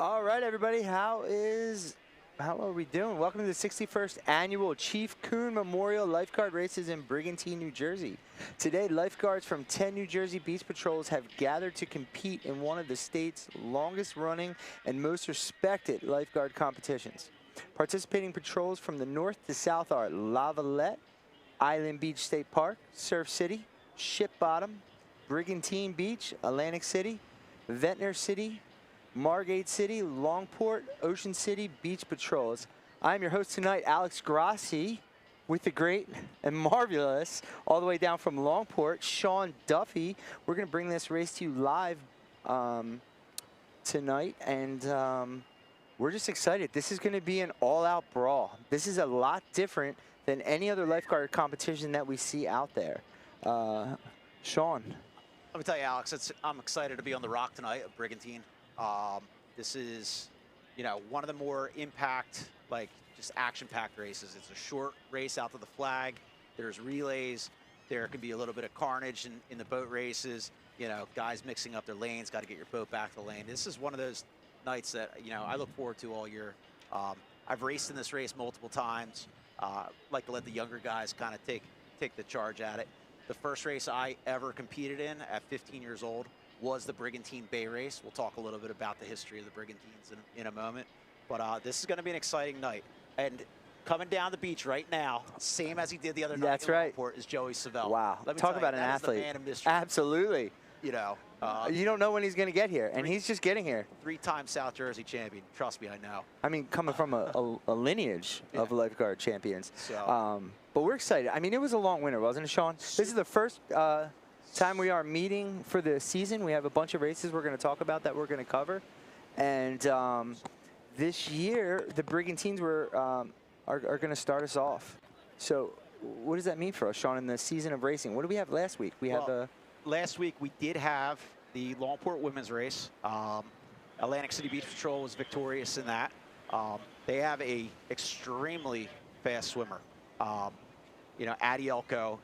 All right, everybody, how are we doing? Welcome to the 61st Annual Chief Kuhn Memorial Lifeguard Races in Brigantine, New Jersey. Today, lifeguards from 10 New Jersey beach patrols have gathered to compete in one of the state's longest running and most respected lifeguard competitions. Participating patrols from the north to south are Lavalette, Island Beach State Park, Surf City, Ship Bottom, Brigantine Beach, Atlantic City, Ventnor City, Margate City, Longport, Ocean City Beach Patrols. I'm your host tonight, Alex Grassi, with the great and marvelous, all the way down from Longport, Sean Duffy. We're going to bring this race to you live tonight, and we're just excited. This is going to be an all-out brawl. This is a lot different than any other lifeguard competition that we see out there. Sean. Let me tell you, Alex, I'm excited to be on the Rock tonight at Brigantine. This is, one of the more impact, just action-packed races. It's a short race out to the flag. There's relays. There can be a little bit of carnage in the boat races. Guys mixing up their lanes, got to get your boat back to the lane. This is one of those nights that, I look forward to all year. I've raced in this race multiple times. Like to let the younger guys kind of take the charge at it. The first race I ever competed in at 15 years old was the Brigantine Bay Race. We'll talk a little bit about the history of the Brigantines in a moment. But this is going to be an exciting night. And coming down the beach right now, same as he did the other night. That's right. Is Joey Savell. Wow. Let me talk tell about you, an that is athlete. the man of mystery. Absolutely. You don't know when he's going to get here, and he's just getting here. 3-time South Jersey champion. Trust me, I know. I mean, coming from a lineage of lifeguard champions. So. But we're excited. I mean, it was a long winter, wasn't it, Sean? This is the first time we are meeting for the season. We have a bunch of races we're going to talk about that we're going to cover. And this year, the Brigantines are going to start us off. So what does that mean for us, Sean, in the season of racing? What did we have last week? Last week, we did have the Longport women's race. Atlantic City Beach Patrol was victorious in that. They have a extremely fast swimmer. Addie Elko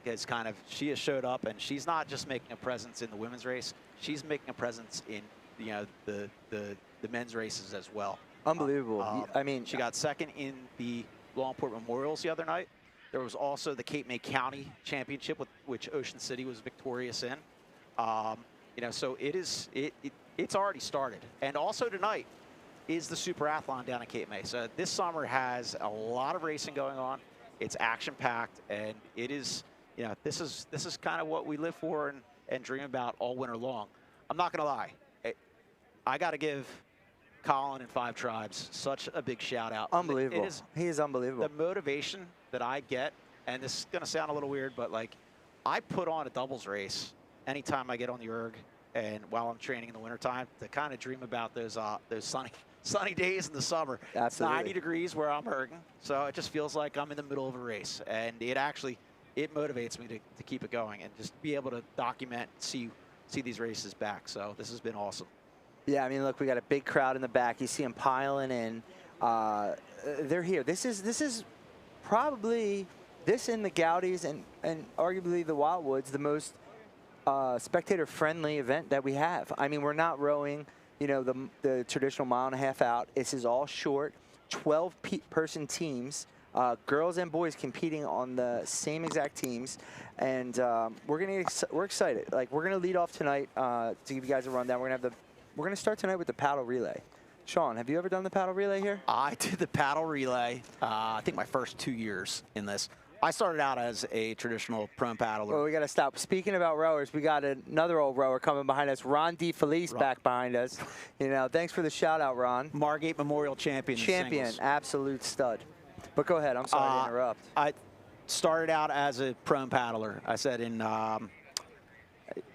she has showed up, and she's not just making a presence in the women's race. She's making a presence in, the men's races as well. Unbelievable. I mean, she got second in the Longport Memorials the other night. There was also the Cape May County Championship, which Ocean City was victorious in. So it's already started. And also tonight is the Super Athlon down at Cape May. So this summer has a lot of racing going on. It's action-packed, and it is, this is kind of what we live for and dream about all winter long. I'm not going to lie. I got to give Colin and Five Tribes such a big shout-out. Unbelievable. He is unbelievable. The motivation that I get, and this is going to sound a little weird, but, I put on a doubles race anytime I get on the erg and while I'm training in the wintertime to kind of dream about those sunny days in the summer. Absolutely. It's 90 degrees where I'm erging, so it just feels like I'm in the middle of a race. And it motivates me to keep it going and just be able to document, see these races back. So this has been awesome. Yeah, I mean, look, we got a big crowd in the back. You see them piling in. They're here. This is probably, this in the Goudies and arguably the Wildwoods, the most spectator-friendly event that we have. I mean, we're not rowing, the traditional mile-and-a-half out. This is all short, 12-person teams, girls and boys competing on the same exact teams, and we're excited. We're gonna lead off tonight to give you guys a rundown. We're gonna start tonight with the paddle relay. Sean, have you ever done the paddle relay here? I did the paddle relay. I think my first 2 years in this. I started out as a traditional prone paddler. Well, we got to stop. Speaking about rowers, we got another old rower coming behind us. Ron DeFelice back behind us. Thanks for the shout out, Ron. Margate Memorial champion. Absolute stud. But go ahead. I'm sorry to interrupt. I started out as a prone paddler. I said in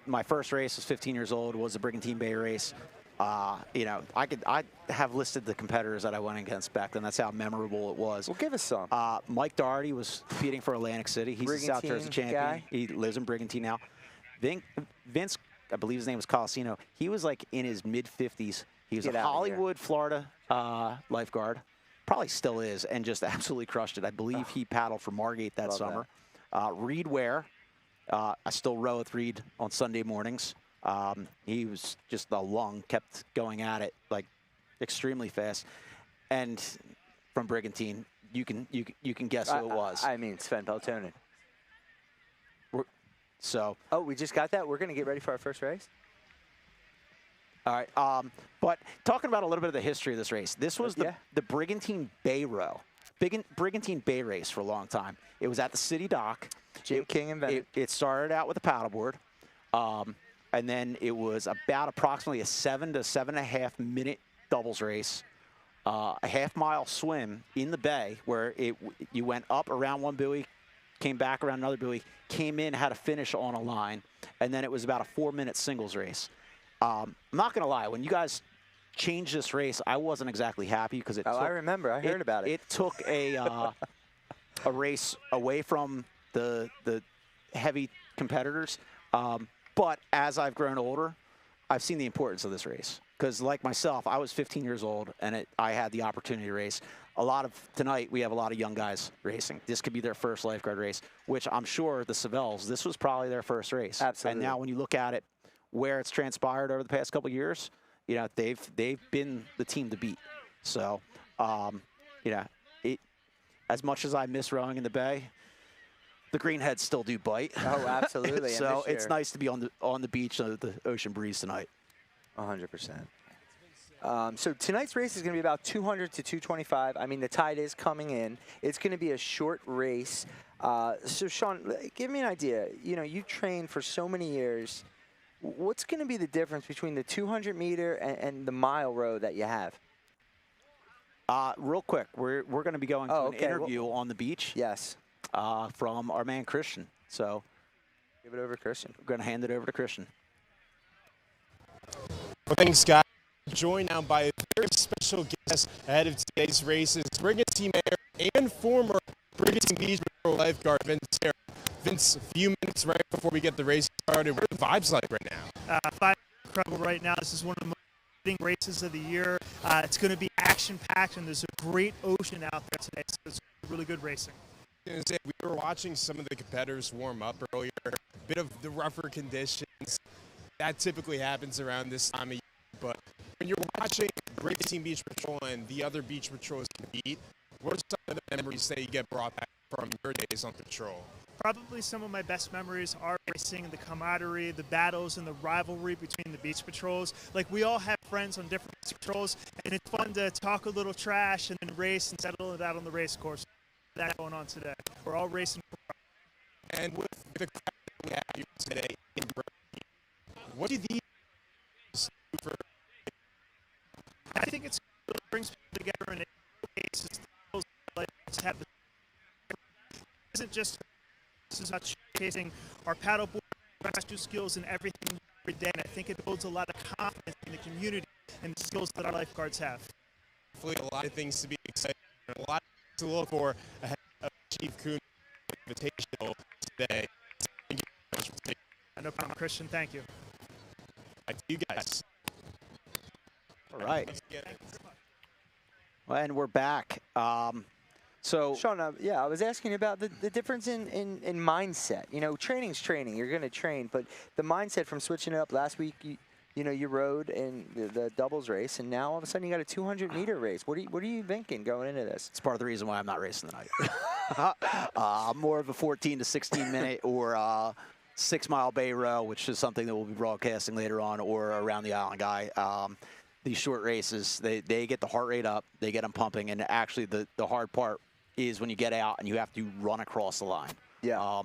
my first race was 15 years old. Was the Brigantine Bay race. I have listed the competitors that I went against back then. That's how memorable it was. Well, give us some. Mike Doherty was competing for Atlantic City. He's Brigantine a South Jersey champion. Guy. He lives in Brigantine now. Vince, I believe his name was Colasino. He was in his mid-50s. He was a Hollywood, Florida lifeguard. Probably still is, and just absolutely crushed it. I believe he paddled for Margate that summer. Reed Ware. I still row with Reed on Sunday mornings. He was just the lung, kept going at it. extremely fast. And from Brigantine, you can guess who it was. I mean, Sven Peltonen. So. Oh, we just got that. We're going to get ready for our first race. All right. But talking about a little bit of the history of this race, this was the Brigantine Bay Row. Brigantine Bay race for a long time. It was at the city dock. Jim King invented. It started out with a paddleboard, and then it was about approximately a 7 to 7.5 minute doubles race, a half-mile swim in the bay where you went up around one buoy, came back around another buoy, came in, had a finish on a line, and then it was about a 4-minute singles race. I'm not going to lie, when you guys changed this race, I wasn't exactly happy because it. I remember. I heard about it. It took a race away from the heavy competitors. But as I've grown older, I've seen the importance of this race. Because like myself, I was 15 years old, and I had the opportunity to race. Tonight, we have a lot of young guys racing. This could be their first lifeguard race, which I'm sure the Savelles, this was probably their first race. Absolutely. And now when you look at it, where it's transpired over the past couple of years, you know, they've been the team to beat. So, you know, as much as I miss rowing in the bay, the greenheads still do bite. Oh, absolutely. So it's nice to be on the beach of the ocean breeze tonight. 100%. So tonight's race is going to be about 200 to 225. I mean, the tide is coming in. It's going to be a short race. So, Sean, give me an idea. You know, you've trained for so many years. What's going to be the difference between the 200-meter and the mile row that you have? Real quick, we're going to be going to an interview on the beach. Yes. From our man Christian. So give it over to Christian. We're going to hand it over to Christian. Well, thanks, guys. Joined now by a very special guest ahead of today's races, Brigantine Mayor and former Brigantine Beach Patrol lifeguard Vince Sarah. Vince, a few minutes right before we get the race started. What are the vibes like right now? Vibes incredible right now. This is one of the most exciting races of the year. It's going to be action-packed, and there's a great ocean out there today, so it's really good racing. I was going to say, we were watching some of the competitors warm up earlier, a bit of the rougher conditions. That typically happens around this time of year, but when you're watching Brigantine Beach Patrol and the other beach patrols compete, what are some of the memories that you get brought back from your days on patrol? Probably some of my best memories are racing, the camaraderie, the battles, and the rivalry between the beach patrols. Like, we all have friends on different beach patrols, and it's fun to talk a little trash and then race and settle it out on the race course. That's going on today. We're all racing. And with the crowd that we have here today in Brewery, what do these do for? I think it brings people together and it showcases those like have the. It isn't just this is about showcasing our paddleboard rescue skills and everything every day. And I think it builds a lot of confidence in the community and the skills that our lifeguards have. Hopefully, a lot of things to be excited and a lot to look for ahead of Chief Kuhn Invitational today. Thank you very much for taking. No problem, Christian. Thank you. Back to you guys. All right. Well, and we're back. So, Sean, I was asking about the difference in mindset. You know, training's training. You're going to train, but the mindset from switching it up last week, you know, you rode in the doubles race, and now all of a sudden you got a 200-meter race. What are you thinking going into this? It's part of the reason why I'm not racing tonight. More of a 14 to 16 minute or 6 mile bay row, which is something that we'll be broadcasting later on, or around the island guy. These short races, they get the heart rate up, they get them pumping, and actually the hard part is when you get out and you have to run across the line. Yeah.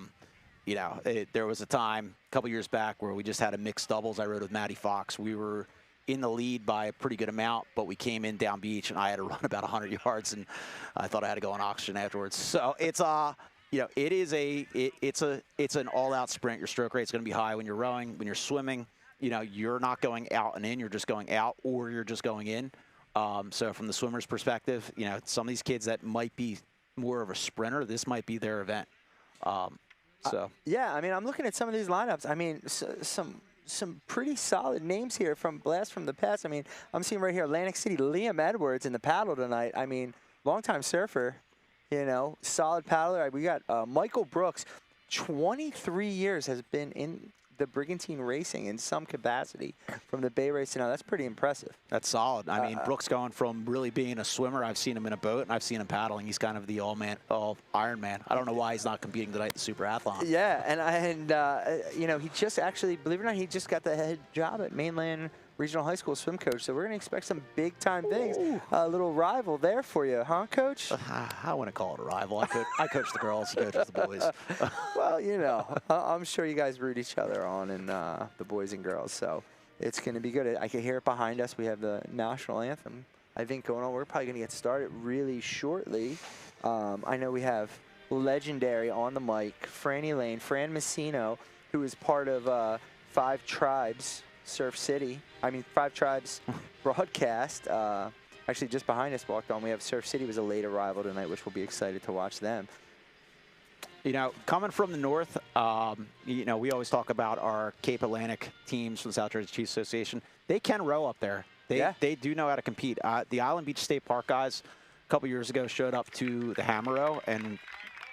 You know, there was a time a couple years back where we just had a mixed doubles. I rode with Matty Fox. We were in the lead by a pretty good amount, but we came in Downbeach and I had to run about 100 yards, and I thought I had to go on oxygen afterwards. So it's you know, it's an all-out sprint. Your stroke rate's going to be high when you're rowing. When you're swimming, you know, you're not going out and in. You're just going out, or you're just going in. So from the swimmer's perspective, you know, some of these kids that might be more of a sprinter, this might be their event. Yeah, I mean, I'm looking at some of these lineups. I mean, some pretty solid names here from Blast from the Past. I mean, I'm seeing right here Atlantic City, Liam Edwards in the paddle tonight. I mean, longtime surfer, you know, solid paddler. We got Michael Brooks, 23 years has been in the Brigantine racing in some capacity from the Bay Race to now. That's pretty impressive. That's solid. I mean, Brooks going from really being a swimmer. I've seen him in a boat, and I've seen him paddling. He's kind of the all Iron Man. I don't know why he's not competing tonight in the Super Athlon. Yeah, and you know, he just actually, believe it or not, he just got the head job at Mainland Regional High School swim coach, so we're going to expect some big-time things. A little rival there for you, huh, Coach? I wouldn't call it a rival. I coach the girls, he coaches the boys. Well, you know, I'm sure you guys root each other on, and the boys and girls, so it's going to be good. I can hear it behind us. We have the national anthem, I think, going on. We're probably going to get started really shortly. I know we have legendary on the mic, Franny Lane, Fran Messino, who is part of Five Tribes broadcast. Actually, just behind us walked on. We have Surf City was a late arrival tonight, which we'll be excited to watch them. You know, coming from the north, you know, we always talk about our Cape Atlantic teams from the South Jersey Chiefs Association. They can row up there. They do know how to compete. The Island Beach State Park guys a couple years ago showed up to the Hammer Row and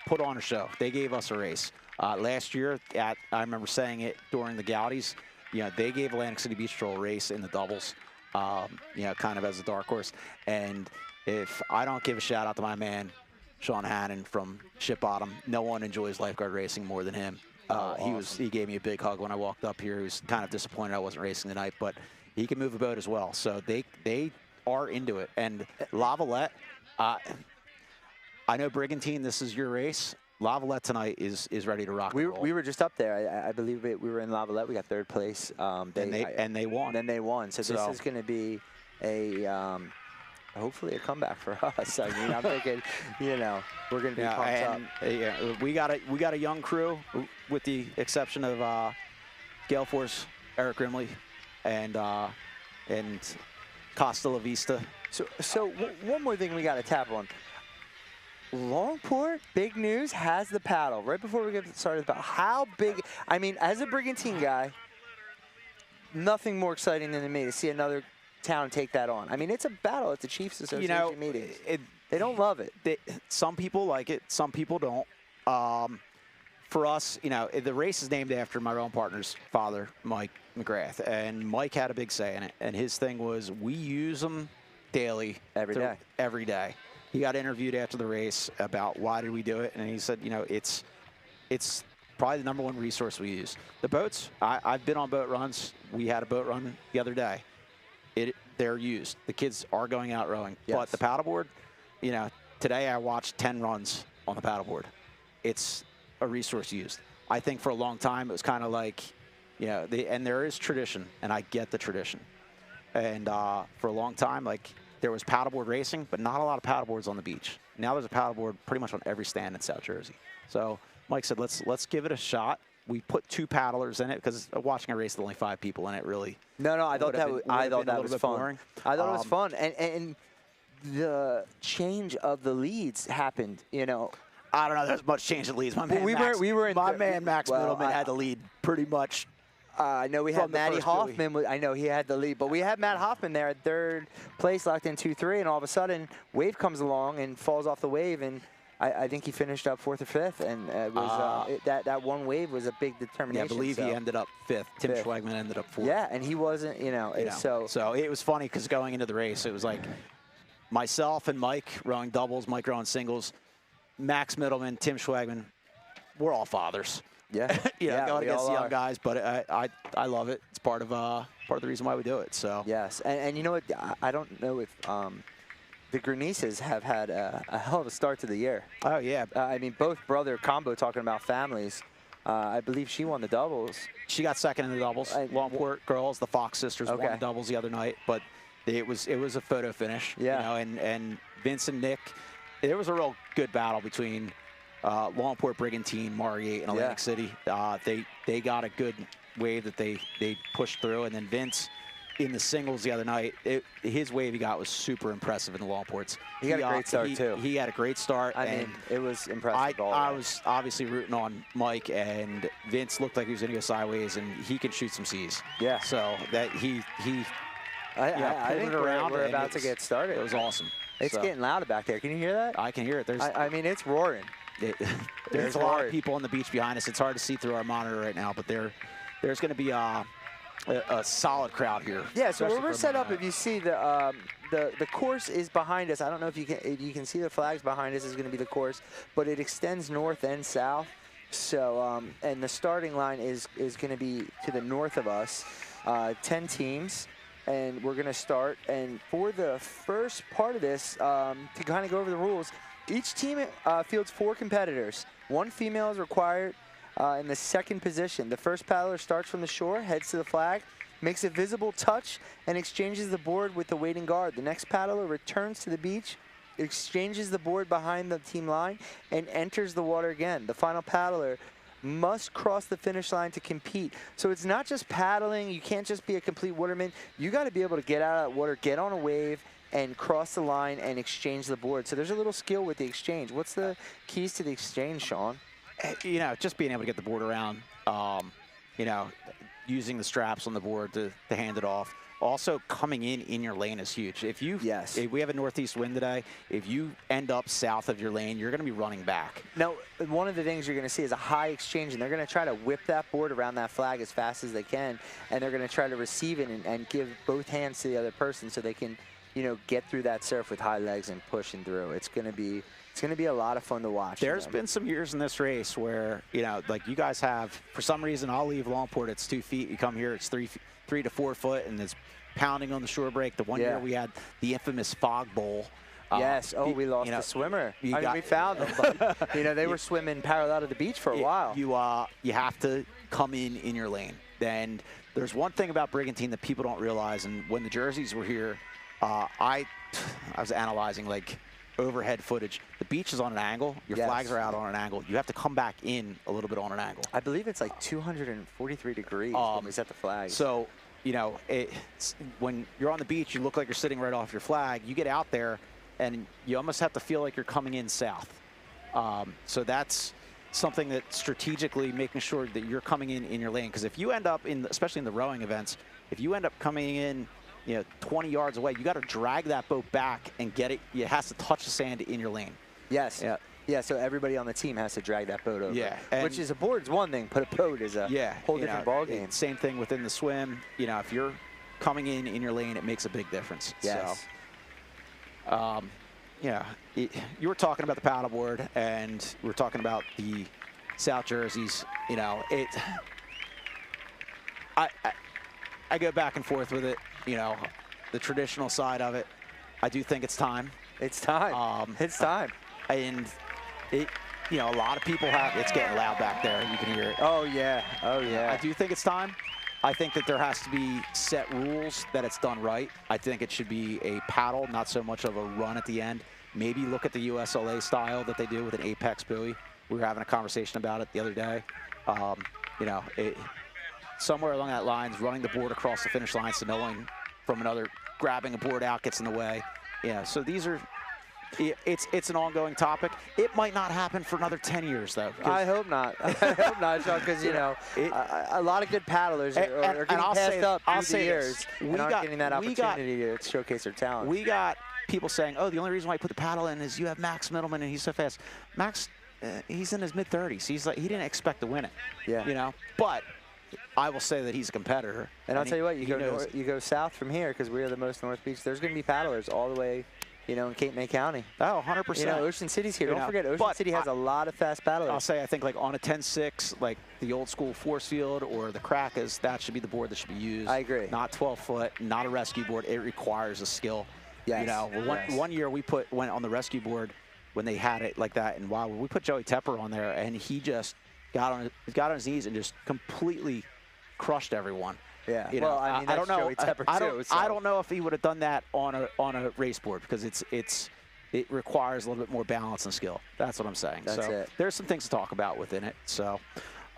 put on a show. They gave us a race. Last year, I remember saying it during the Gaudies, you know, they gave Atlantic City Beach Patrol a race in the doubles, you know, kind of as a dark horse. And if I don't give a shout out to my man, Sean Hannon from Ship Bottom, no one enjoys lifeguard racing more than him. Awesome. He gave me a big hug when I walked up here. He was kind of disappointed I wasn't racing tonight, but he can move a boat as well. So they are into it. And Lavalette, I know Brigantine, this is your race. Lavalette tonight is ready to rock and roll. We were just up there. I believe we were in Lavalette. We got third place. And they won. And they won. So this is going to be a hopefully a comeback for us. I mean, I'm thinking, you know, we're going to be pumped up. Yeah, we got a young crew, with the exception of Gale Force, Eric Grimley, and Costa La Vista. So one more thing we got to tap on. Longport, big news, has the paddle. Right before we get started, about how big, I mean, as a Brigantine guy, nothing more exciting than to me to see another town take that on. I mean, it's a battle at the Chiefs Association meetings. They don't love it. Some people like it, some people don't. For us, you know, the race is named after my own partner's father, Mike McGrath, and Mike had a big say in it. And his thing was, we use them daily. Every day. He got interviewed after the race about why did we do it, and he said, you know, it's probably the #1 resource we use. The boats, I've been on boat runs. We had a boat run the other day. They're used. The kids are going out rowing. Yes. But the paddleboard, you know, today I watched 10 runs on the paddleboard. It's a resource used. I think for a long time it was kind of like, you know, and there is tradition, and I get the tradition. And for a long time, like, there was paddleboard racing, but not a lot of paddleboards on the beach. Now there's a paddleboard pretty much on every stand in South Jersey. So Mike said, let's give it a shot. We put 2 paddlers in it because watching a race with only 5 people in it really. No, I thought that was fun. Boring. I thought it was fun, and the change of the leads happened. You know, I don't know. There's much change in leads. My man, Max Middleman had the lead pretty much. I know we had Matty Hoffman. I know he had the lead, but we had Matt Hoffman there at 3rd place, locked in 2-3, and all of a sudden, Wave comes along and falls off the wave, and I think he finished up 4th or 5th, and it was that one wave was a big determination. Yeah, I believe he ended up 5th. Tim Schwegman ended up 4th. Yeah, and he wasn't, So it was funny because going into the race, it was like myself and Mike rowing doubles, Mike rowing singles, Max Middleman, Tim Schwegman. We're all fathers. Yeah, going against the young guys, but I love it. It's part of the reason why we do it. So yes, and you know what? I don't know if the Grenices have had a hell of a start to the year. Oh yeah, I mean, both brother combo talking about families. I believe she won the doubles. She got 2nd in the doubles. Longport girls, the Fox sisters, won the doubles the other night, but it was a photo finish. Yeah, you know, and Vince and Nick, there was a real good battle between Longport, Brigantine, Margate, and Atlantic City. They got a good wave that they pushed through, and then Vince in the singles the other night, his wave he got was super impressive in the Longports. He got a great start too. He had a great start. I mean, it was impressive. I was obviously rooting on Mike, and Vince looked like he was going to go sideways, and he could shoot some C's. Yeah. So that he I think we're about to get started. It was awesome. It's getting louder back there. Can you hear that? I can hear it. I mean, it's roaring. There's a lot of people on the beach behind us. It's hard to see through our monitor right now, but they're there's going to be a solid crowd here. Yeah, so where especially we're for set up, Monday if you see the course is behind us. I don't know if you can see the flags behind us is going to be the course, but it extends north and south. So and the starting line is going to be to the north of us, 10 teams, and we're going to start. And for the first part of this, to kind of go over the rules, each team fields 4 competitors. 1 female is required in the second position. The first paddler starts from the shore, heads to the flag, makes a visible touch, and exchanges the board with the waiting guard. The next paddler returns to the beach, exchanges the board behind the team line, and enters the water again. The final paddler must cross the finish line to compete. So it's not just paddling. You can't just be a complete waterman. You got to be able to get out of that water, get on a wave, and cross the line and exchange the board. So there's a little skill with the exchange. What's the keys to the exchange, Sean? You know, just being able to get the board around, you know, using the straps on the board to hand it off. Also, coming in your lane is huge. If we have a northeast wind today, if you end up south of your lane, you're going to be running back. Now, one of the things you're going to see is a high exchange, and they're going to try to whip that board around that flag as fast as they can, and they're going to try to receive it and give both hands to the other person so they can, you know, get through that surf with high legs and pushing through. It's going to be a lot of fun to watch. There's been some years in this race where, you know, like you guys have, for some reason, I'll leave Longport, it's 2 feet. You come here, it's 3 to 4 foot, and it's pounding on the shore break. The one year we had the infamous fog bowl. Yes. We lost the swimmer. We found them, but you know they were swimming parallel to the beach for a while. You have to come in your lane. And there's one thing about Brigantine that people don't realize, and when the jerseys were here, I was analyzing like overhead footage. The beach is on an angle. Your flags are out on an angle. You have to come back in a little bit on an angle. I believe it's like 243 degrees when we set the flags. So, you know, when you're on the beach, you look like you're sitting right off your flag. You get out there, and you almost have to feel like you're coming in south. So that's something that strategically making sure that you're coming in your lane. Because if you end up especially in the rowing events, if you end up coming in, you know, 20 yards away, you got to drag that boat back and get it. It has to touch the sand in your lane. Yes. Yeah. Yeah, so everybody on the team has to drag that boat over. Yeah. Which is a board's one thing, but a boat is a whole different ballgame. Same thing within the swim. You know, if you're coming in your lane, it makes a big difference. Yes. So, yeah, you were talking about the paddleboard, and we were talking about the South jerseys. You know, I go back and forth with it. You know, the traditional side of it. I do think it's time. It's time. It's time. And you know, a lot of people it's getting loud back there. You can hear it. Oh, yeah. Oh, yeah. I do think it's time. I think that there has to be set rules that it's done right. I think it should be a paddle, not so much of a run at the end. Maybe look at the USLA style that they do with an apex buoy. We were having a conversation about it the other day. You know, somewhere along that line, running the board across the finish line so no one from another grabbing a board out gets in the way. Yeah, so these are... It's an ongoing topic. It might not happen for another 10 years, though. I hope not. I hope not, Sean, because, you know, a lot of good paddlers are getting passed up through the years and aren't getting that opportunity to showcase their talent. We got people saying, oh, the only reason why I put the paddle in is you have Max Middleman and he's so fast. Max, he's in his mid-30s. He's like, he didn't expect to win it. Yeah. You know, but I will say that he's a competitor. And I'll tell you what, you go south from here because we are the most North Beach. There's going to be paddlers all the way, you know, in Cape May County. Oh, 100%. You know, Ocean City's here. Don't forget, Ocean City has a lot of fast paddlers. I'll say, I think, like, on a 10-6, like the old school force field or the Crackers, that should be the board that should be used. I agree. Not 12-foot, not a rescue board. It requires a skill. Yes. You know, one year we went on the rescue board when they had it like that, and wow, we put Joey Tepper on there, and he just got on his knees and just completely crushed everyone. Yeah. You well, know, I mean, that's Joey Tepper too. I don't know if he would have done that on a race board because it requires a little bit more balance and skill. That's what I'm saying. That's it. There's some things to talk about within it. So,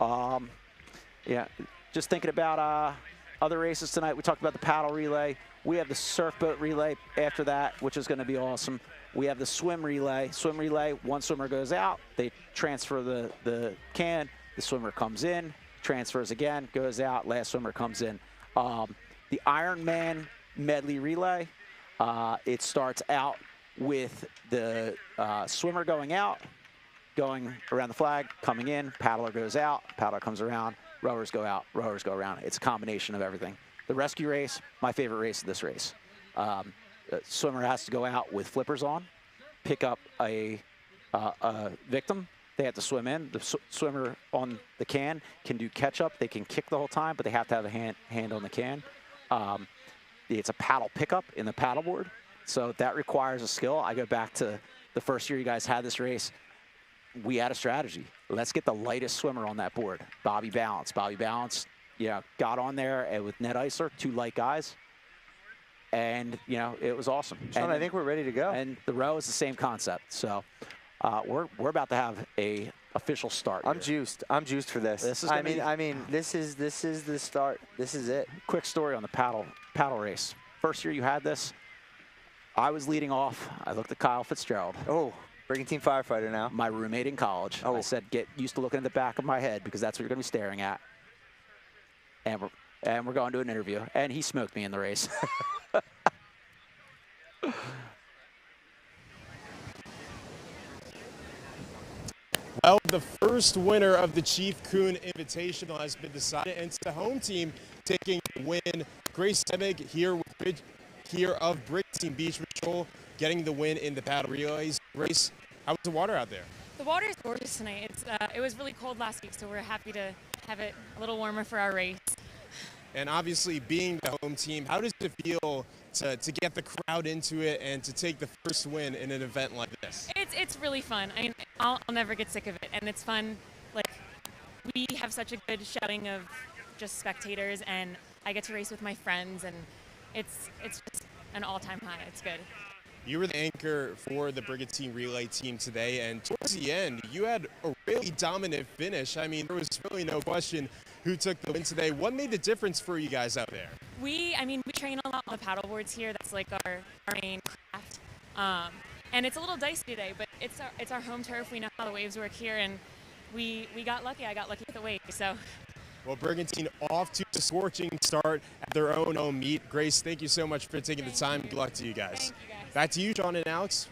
yeah, just thinking about other races tonight. We talked about the paddle relay. We have the surf boat relay after that, which is going to be awesome. We have the swim relay. Swim relay, one swimmer goes out. They transfer the can. The swimmer comes in, transfers again, goes out. Last swimmer comes in. The Ironman medley relay, it starts out with the swimmer going out, going around the flag, coming in, paddler goes out, paddler comes around, rowers go out, rowers go around. It's a combination of everything. The rescue race, my favorite race of this race. The swimmer has to go out with flippers on, pick up a victim. They have to swim in. The swimmer on the can can do catch-up. They can kick the whole time, but they have to have a hand on the can. It's a paddle pickup in the paddleboard, so that requires a skill. I go back to the first year you guys had this race. We had a strategy. Let's get the lightest swimmer on that board. Bobby Balance. Bobby Balance, got on there and with Ned Eisler, 2 light guys. And, it was awesome. Sean, and I think we're ready to go. And the row is the same concept. So we're about to have a official start. I'm juiced. I'm juiced for this. This is I mean, this is the start. This is it. Quick story on the paddle race. First year you had this, I was leading off. I looked at Kyle Fitzgerald. Oh, brigantine firefighter now. My roommate in college. Oh. I said, get used to looking at the back of my head because that's what you're going to be staring at. And we're going to an interview. And he smoked me in the race. Well, the first winner of the Chief Kuhn Invitational has been decided, and it's the home team taking the win. Grace Semig here of Brigantine Beach Patrol getting the win in the paddle relays race. How was the water out there? The water is gorgeous tonight. It was really cold last week, so we're happy to have it a little warmer for our race. And obviously, being the home team, how does it feel to get the crowd into it and to take the first win in an event like this? It's really fun. I mean, I'll never get sick of it, and it's fun. Like, we have such a good shouting of just spectators, and I get to race with my friends, and it's just an all-time high. It's good. You were the anchor for the Brigantine Relay team today, and towards the end, you had a really dominant finish. I mean, there was really no question who took the win today. What made the difference for you guys out there? We train a lot on the paddle boards here. That's like our main craft. And it's a little dicey today, but it's our home turf. We know how the waves work here, and we got lucky. I got lucky with the wave, so. Well, Brigantine off to a scorching start at their own home meet. Grace, thank you so much for taking the time. Good luck to you guys. Thank you, guys. Back to you, Sean and Alex.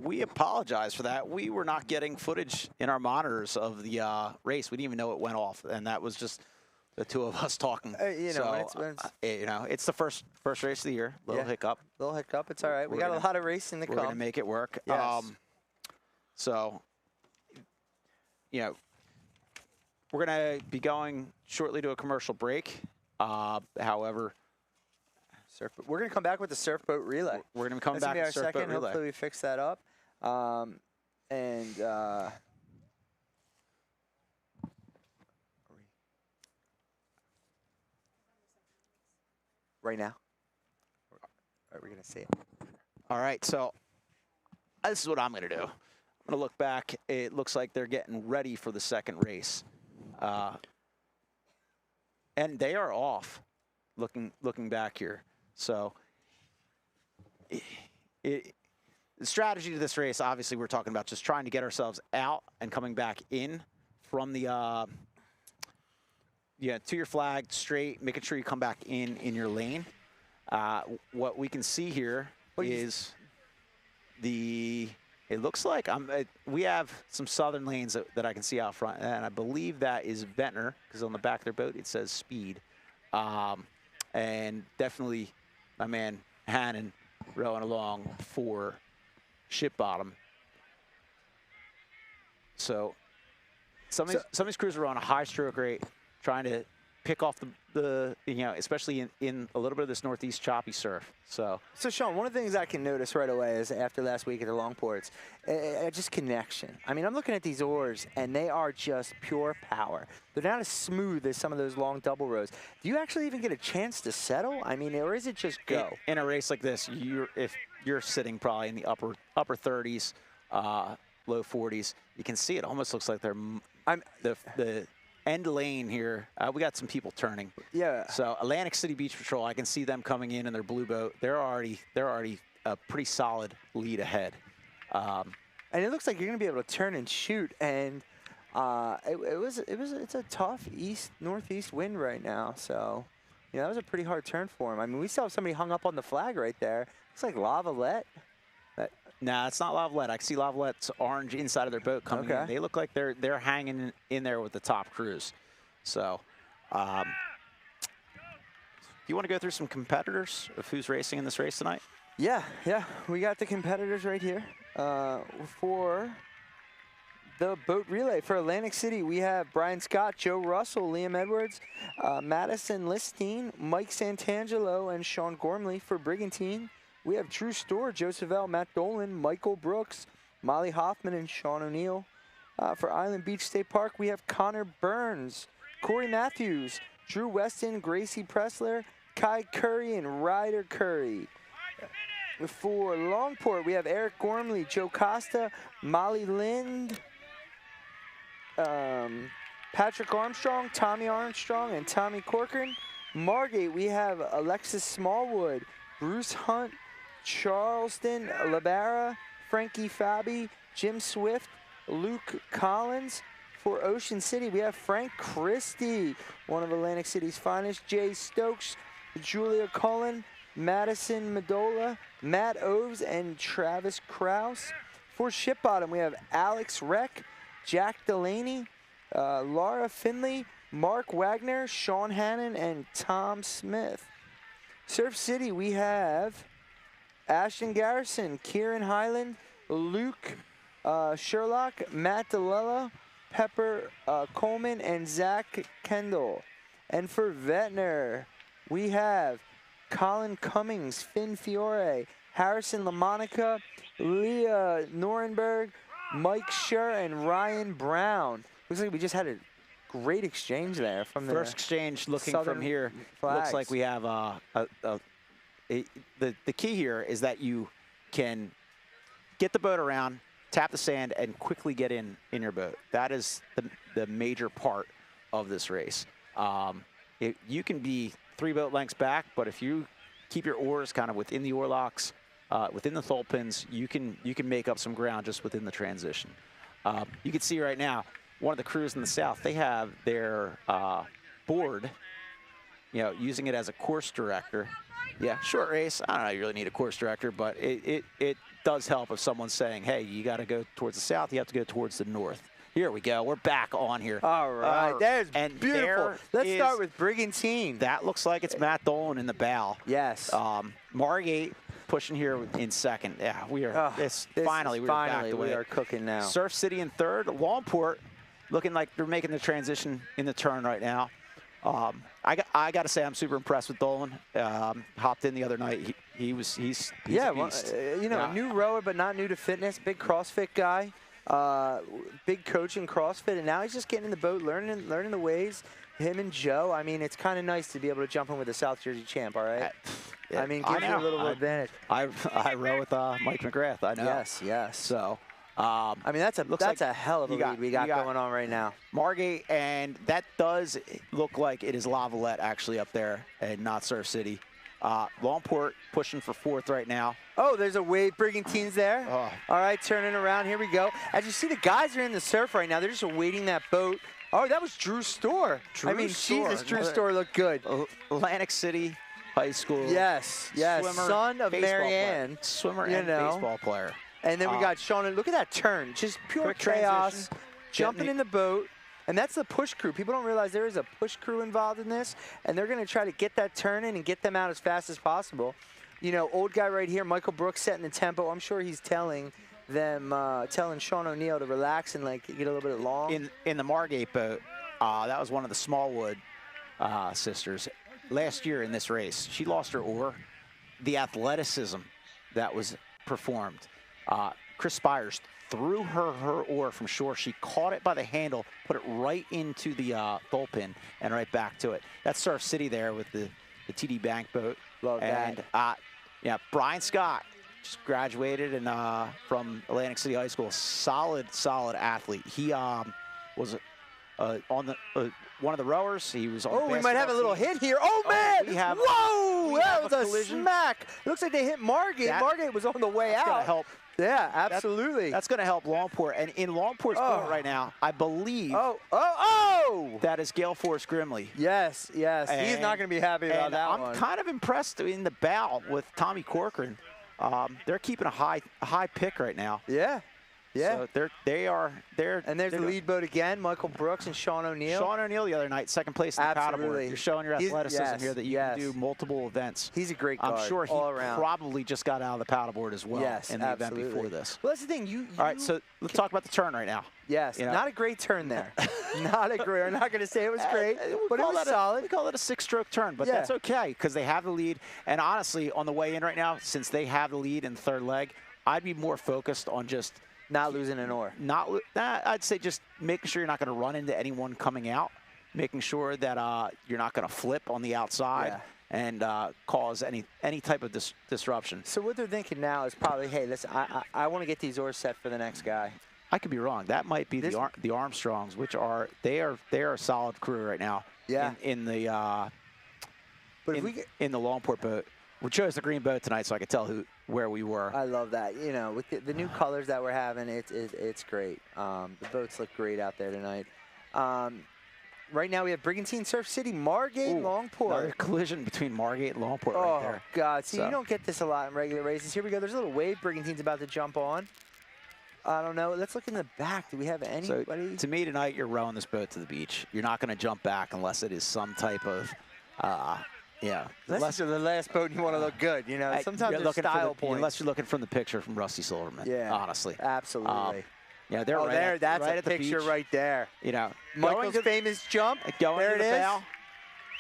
We apologize for that. We were not getting footage in our monitors of the race. We didn't even know it went off, and that was just the two of us talking. It's the first race of the year. Little hiccup. Little hiccup. It's all right. We got a lot of racing to come. We're gonna make it work. Yes. We're gonna be going shortly to a commercial break. However, we're going to come back with the surf boat relay. We're going to come That's back gonna be our to surf second. boat relay. Hopefully we fix that up. Right now? Are we going to see it? All right, so this is what I'm going to do. I'm going to look back. It looks like they're getting ready for the second race. And they are off, looking back here. So the strategy to this race, obviously, we're talking about just trying to get ourselves out and coming back in from the to your flag straight, making sure you come back in your lane. What we can see here is it looks like we have some southern lanes that I can see out front, and I believe that is Ventnor, because on the back of their boat it says speed. And definitely my man Hannon rowing along for Ship Bottom. So some of these crews are on a high stroke rate, trying to pick off the especially in a little bit of this northeast choppy surf. So Sean, one of the things I can notice right away is after last week at the Longports, just connection. I mean, I'm looking at these oars, and they are just pure power. They're not as smooth as some of those long double rows. Do you actually even get a chance to settle? I mean, or is it just go? In a race like this, if you're sitting probably in the upper 30s, low 40s, you can see it almost looks like they're the end lane here. We got some people turning. Yeah. So Atlantic City Beach Patrol, I can see them coming in their blue boat. They're already a pretty solid lead ahead. And it looks like you're going to be able to turn and shoot. And it's a tough northeast wind right now. So that was a pretty hard turn for him. I mean, we still have somebody hung up on the flag right there. Looks like Lavalette. Nah, it's not Lavalette. I see Lavalette's orange inside of their boat coming in. They look like they're hanging in there with the top crews. So, do you want to go through some competitors of who's racing in this race tonight? Yeah. We got the competitors right here. For the boat relay for Atlantic City, we have Brian Scott, Joe Russell, Liam Edwards, Madison Listine, Mike Santangelo, and Sean Gormley. For Brigantine, we have Drew Storr, Joe Savell, Matt Dolan, Michael Brooks, Molly Hoffman, and Sean O'Neill. For Island Beach State Park, we have Connor Burns, Corey Matthews, Drew Weston, Gracie Pressler, Kai Curry, and Ryder Curry. For Longport, we have Eric Gormley, Joe Costa, Molly Lind, Patrick Armstrong, Tommy Armstrong, and Tommy Corcoran. Margate, we have Alexis Smallwood, Bruce Hunt, Charleston Labara, Frankie Fabi, Jim Swift, Luke Collins. For Ocean City, we have Frank Christie, one of Atlantic City's finest, Jay Stokes, Julia Cullen, Madison Medola, Matt Oves, and Travis Kraus. For Ship Bottom, we have Alex Reck, Jack Delaney, Laura Finley, Mark Wagner, Sean Hannon, and Tom Smith. Surf City, we have Ashton Garrison, Kieran Highland, Luke Sherlock, Matt DeLella, Pepper Coleman, and Zach Kendall. And for Ventnor, we have Colin Cummings, Finn Fiore, Harrison LaMonica, Leah Norenberg, Mike Scher, and Ryan Brown. Looks like we just had a great exchange there from the first exchange. Looking Southern from here, flags. looks like we have the key here is that you can get the boat around, tap the sand, and quickly get in your boat. That is the major part of this race. You can be 3 boat lengths back, but if you keep your oars kind of within the oar locks, within the thole pins, you can make up some ground just within the transition. You can see right now, one of the crews in the south, they have their board, using it as a course director. Yeah, short race. I don't know, you really need a course director, but it does help if someone's saying, hey, you got to go towards the south, you have to go towards the north. Here we go. We're back on here. All right. That is and beautiful. Let's start with Brigantine. That looks like it's Matt Dolan in the bow. Yes. Margate pushing here in second. Yeah, we are. Finally, we are cooking now. Surf City in third. Longport looking like they're making the transition in the turn right now. I got to say I'm super impressed with Dolan. Hopped in the other night. He's a beast. A new rower, but not new to fitness. Big CrossFit guy. Big coach in CrossFit, and now he's just getting in the boat, learning the ways. Him and Joe, I mean, it's kind of nice to be able to jump in with a South Jersey champ, all right? I mean, gives you a little advantage. I row with Mike McGrath, I know. Yes. So, I mean, that's a hell of a lead we got going on right now. Margate, and that does look like it is Lavalette actually up there and not Surf City. Longport pushing for 4th right now. Oh, there's a wave. Brigantine's there. Oh. All right, turning around. Here we go. As you see, the guys are in the surf right now. They're just awaiting that boat. Oh, that was Drew Storr. Jesus, Drew Storr looked good. Atlantic City High School. Yes. Swimmer, son of Marianne. Swimmer and baseball player. And then we got Sean. Look at that turn. Just pure chaos. Jumping in the boat. And that's the push crew. People don't realize there is a push crew involved in this, and they're going to try to get that turn in and get them out as fast as possible. Old guy right here, Michael Brooks, setting the tempo. I'm sure he's telling them, telling Sean O'Neill to relax and get a little bit long. In the Margate boat, that was one of the Smallwood sisters. Last year in this race, she lost her oar. The athleticism that was performed. Chris Spires threw her oar from shore. She caught it by the handle, put it right into the thole pin, and right back to it. That's Surf City there with the TD Bank boat. Love that. And Brian Scott just graduated from Atlantic City High School. Solid athlete. He was on the one of the rowers. He was on the we might have a little hit here. Oh, man! Whoa! That was a smack. It looks like they hit Margate. Margate was on the way out. That's going to help. Yeah, absolutely. That's going to help Longport. And in Longport's boat right now, I believe that is Gale Force Grimley. Yes. He's not going to be happy about that one. I'm kind of impressed in the bow with Tommy Corcoran. they're keeping a high pick right now. Yeah. Yeah. So they're and there's the lead boat again, Michael Brooks and Sean O'Neill. Sean O'Neill the other night, second place in the paddleboard. You're showing your athleticism here that you can do multiple events. He's a great guard. I'm sure he probably just got out of the paddleboard as well in the event before this. Well, that's the thing. All right, so let's talk about the turn right now. Yes, not a great turn there. Not a great. I'm not going to say it was great, but it was solid. We call it a 6-stroke turn, but that's okay because they have the lead. And honestly, on the way in right now, since they have the lead in the third leg, I'd be more focused on just not losing an oar. I'd say just making sure you're not going to run into anyone coming out, making sure that you're not going to flip on the outside and cause any type of disruption. So what they're thinking now is probably, hey, listen, I want to get these oars set for the next guy. I could be wrong. That might be the Armstrongs, which are they are a solid crew right now. Yeah. In the but in the Longport boat. We chose the green boat tonight, so I could tell where we were. I love that. You know, with the new colors that we're having, it's great. The boats look great out there tonight. Right now we have Brigantine, Surf City, Margate, Longport. Another collision between Margate and Longport right there. Oh, God. See, you don't get this a lot in regular races. Here we go. There's a little wave Brigantine's about to jump on. I don't know. Let's look in the back. Do we have anybody? So, to me tonight, you're rowing this boat to the beach. You're not going to jump back unless it is some type of, unless you're the last boat and you want to look good. You know, sometimes there's style points. Unless you're looking from the picture from Rusty Silverman. Yeah, honestly. Absolutely. Yeah, they're that's right a at the picture beach. right there. You know, Michael's famous jump. There it is.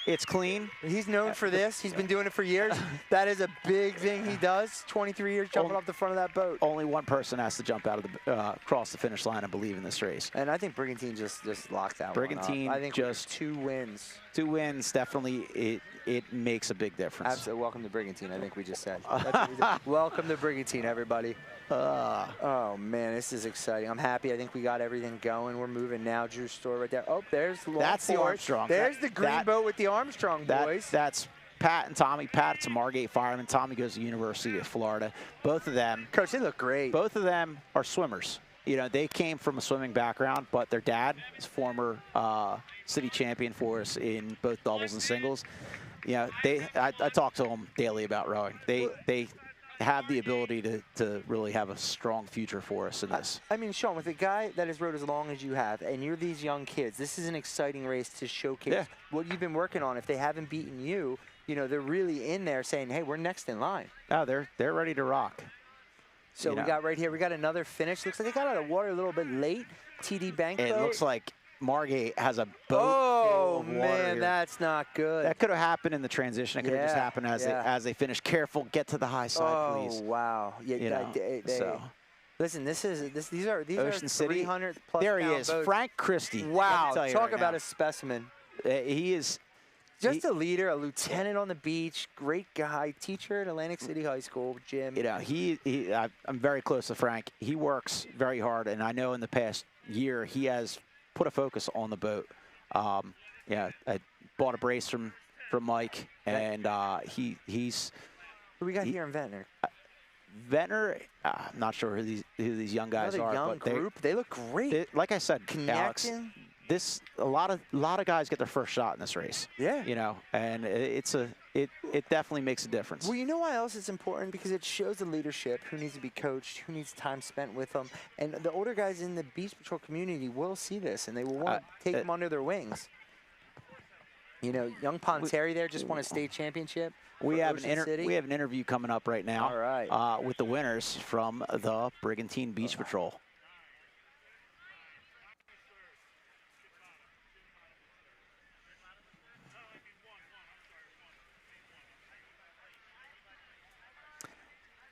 It's clean. He's known for this. He's been doing it for years. That is a big thing he does. 23 years jumping off the front of that boat. Only one person has to jump out of the cross the finish line and believe in this race. And I think Brigantine just locked that Brigantine one up. I think just 2 wins. 2 wins definitely it makes a big difference. Absolutely. Welcome to Brigantine. I think we just said. Welcome to Brigantine, everybody. Oh man, this is exciting. I'm happy. I think we got everything going. We're moving now. Drew's store right there. Oh, there's Longport. That's the Armstrong. There's the green boat with the Armstrong boys. That's Pat and Tommy. Pat's a Margate fireman. Tommy goes to the University of Florida. Both of them. Coach, they look great. Both of them are swimmers. You know, they came from a swimming background, but their dad is former city champion for us in both doubles and singles. You know, I talk to them daily about rowing. They have the ability to really have a strong future for us in this. I mean, Sean, with a guy that has rowed as long as you have, and you're these young kids, this is an exciting race to showcase what you've been working on. If they haven't beaten you, you know, they're really in there saying, hey, we're next in line. Oh, they're ready to rock. So we got right here, we got another finish. Looks like they got out of the water a little bit late. TD Bank boat. It looks like Margate has a boat. Oh, man, here. That's not good. That could have happened in the transition. It could have just happened as they finish. Careful, get to the high side, please. Oh, wow. Yeah, listen, these are Ocean City. 300 plus there he is, boats. Frank Christie. Wow, talk about a specimen. He is just a leader, a lieutenant on the beach, great guy, teacher at Atlantic City High School, Jim. You know, I'm very close to Frank. He works very hard, and I know in the past year he has put a focus on the boat. I bought a brace from Mike, and he's. Who we got here in Ventnor? Ventnor, I'm not sure who these young guys are. Young but group. They look great. Like I said, connecting. Alex, a lot of guys get their first shot in this race. Yeah. You know, and it definitely makes a difference. Well, you know why else it's important? Because it shows the leadership, who needs to be coached, who needs time spent with them. And the older guys in the Beach Patrol community will see this, and they will want to take them under their wings. You know, young Ponteri there just won a state championship. We have an interview coming up right now. All right. With the winners from the Brigantine Beach Patrol.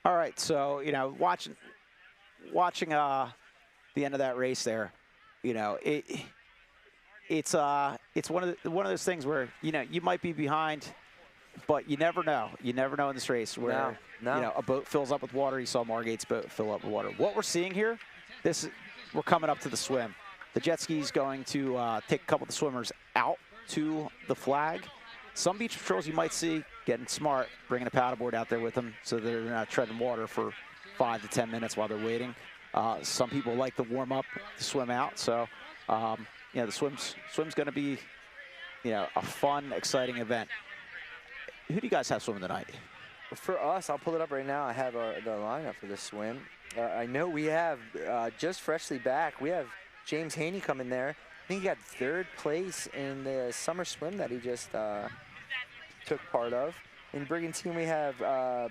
All right, so you know, watching the end of that race there, you know, it's one of those things where you know you might be behind, but you never know. You never know in this race where you know a boat fills up with water. You saw Margate's boat fill up with water. What we're seeing here, we're coming up to the swim. The jet ski is going to take a couple of the swimmers out to the flag. Some beach patrols you might see getting smart, bringing a paddleboard out there with them so they're not treading water for 5 to 10 minutes while they're waiting. Some people like to warm up to swim out. So, you know, the swim's going to be, you know, a fun, exciting event. Who do you guys have swimming tonight? For us, I'll pull it up right now. I have the lineup for the swim. I know we have just freshly back. We have James Haney coming there. I think he got 3rd place in the summer swim that he just took part of. In Brigantine, we have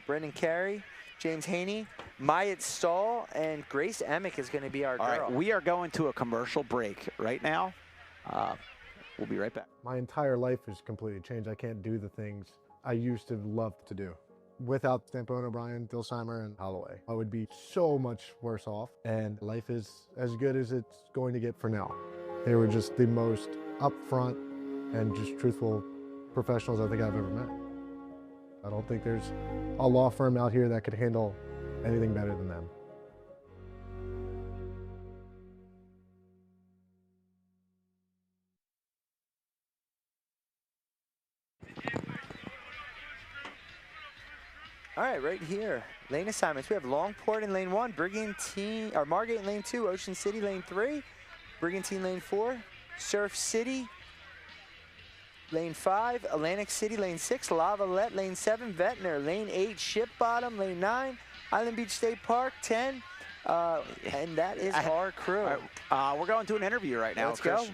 Brendan Carey, James Haney, Myatt Stahl, and Grace Emick is going to be our girl. All right, we are going to a commercial break right now. We'll be right back. My entire life has completely changed. I can't do the things I used to love to do. Without Stampone, O'Brien, Dilsheimer, and Holloway, I would be so much worse off, and life is as good as it's going to get for now. They were just the most upfront and just truthful professionals I think I've ever met. I don't think there's a law firm out here that could handle anything better than them. All right, right here, lane assignments. We have Longport in lane 1, Brigantine, or Margate in lane 2, Ocean City lane 3, Brigantine lane 4, Surf City lane 5, Atlantic City lane 6, Lavalette lane 7, Ventnor lane 8, Ship Bottom lane 9, Island Beach State Park 10, and that is our crew. All right, we're going to an interview right now. Let's go.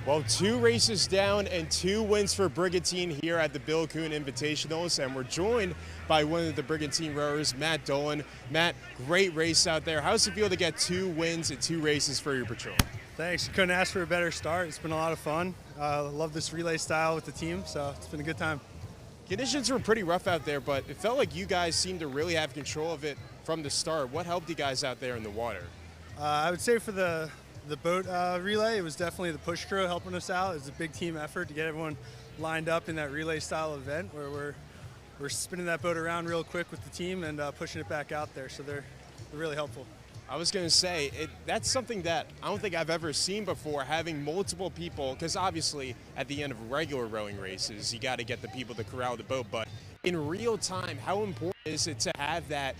Well, 2 races down and 2 wins for Brigantine here at the Bill Kuhn Invitationals, and we're joined by one of the Brigantine rowers, Matt Dolan. Matt, great race out there. How's it feel to get 2 wins in 2 races for your patrol? Thanks. Couldn't ask for a better start. It's been a lot of fun. Love this relay style with the team, so it's been a good time. Conditions were pretty rough out there, but it felt like you guys seemed to really have control of it from the start. What helped you guys out there in the water? I would say for the boat relay, it was definitely the push crew helping us out. It was a big team effort to get everyone lined up in that relay style event where we're spinning that boat around real quick with the team and pushing it back out there. So they're really helpful. I was going to say, that's something that I don't think I've ever seen before, having multiple people, because obviously at the end of regular rowing races, you got to get the people to corral the boat. But in real time, how important is it to have that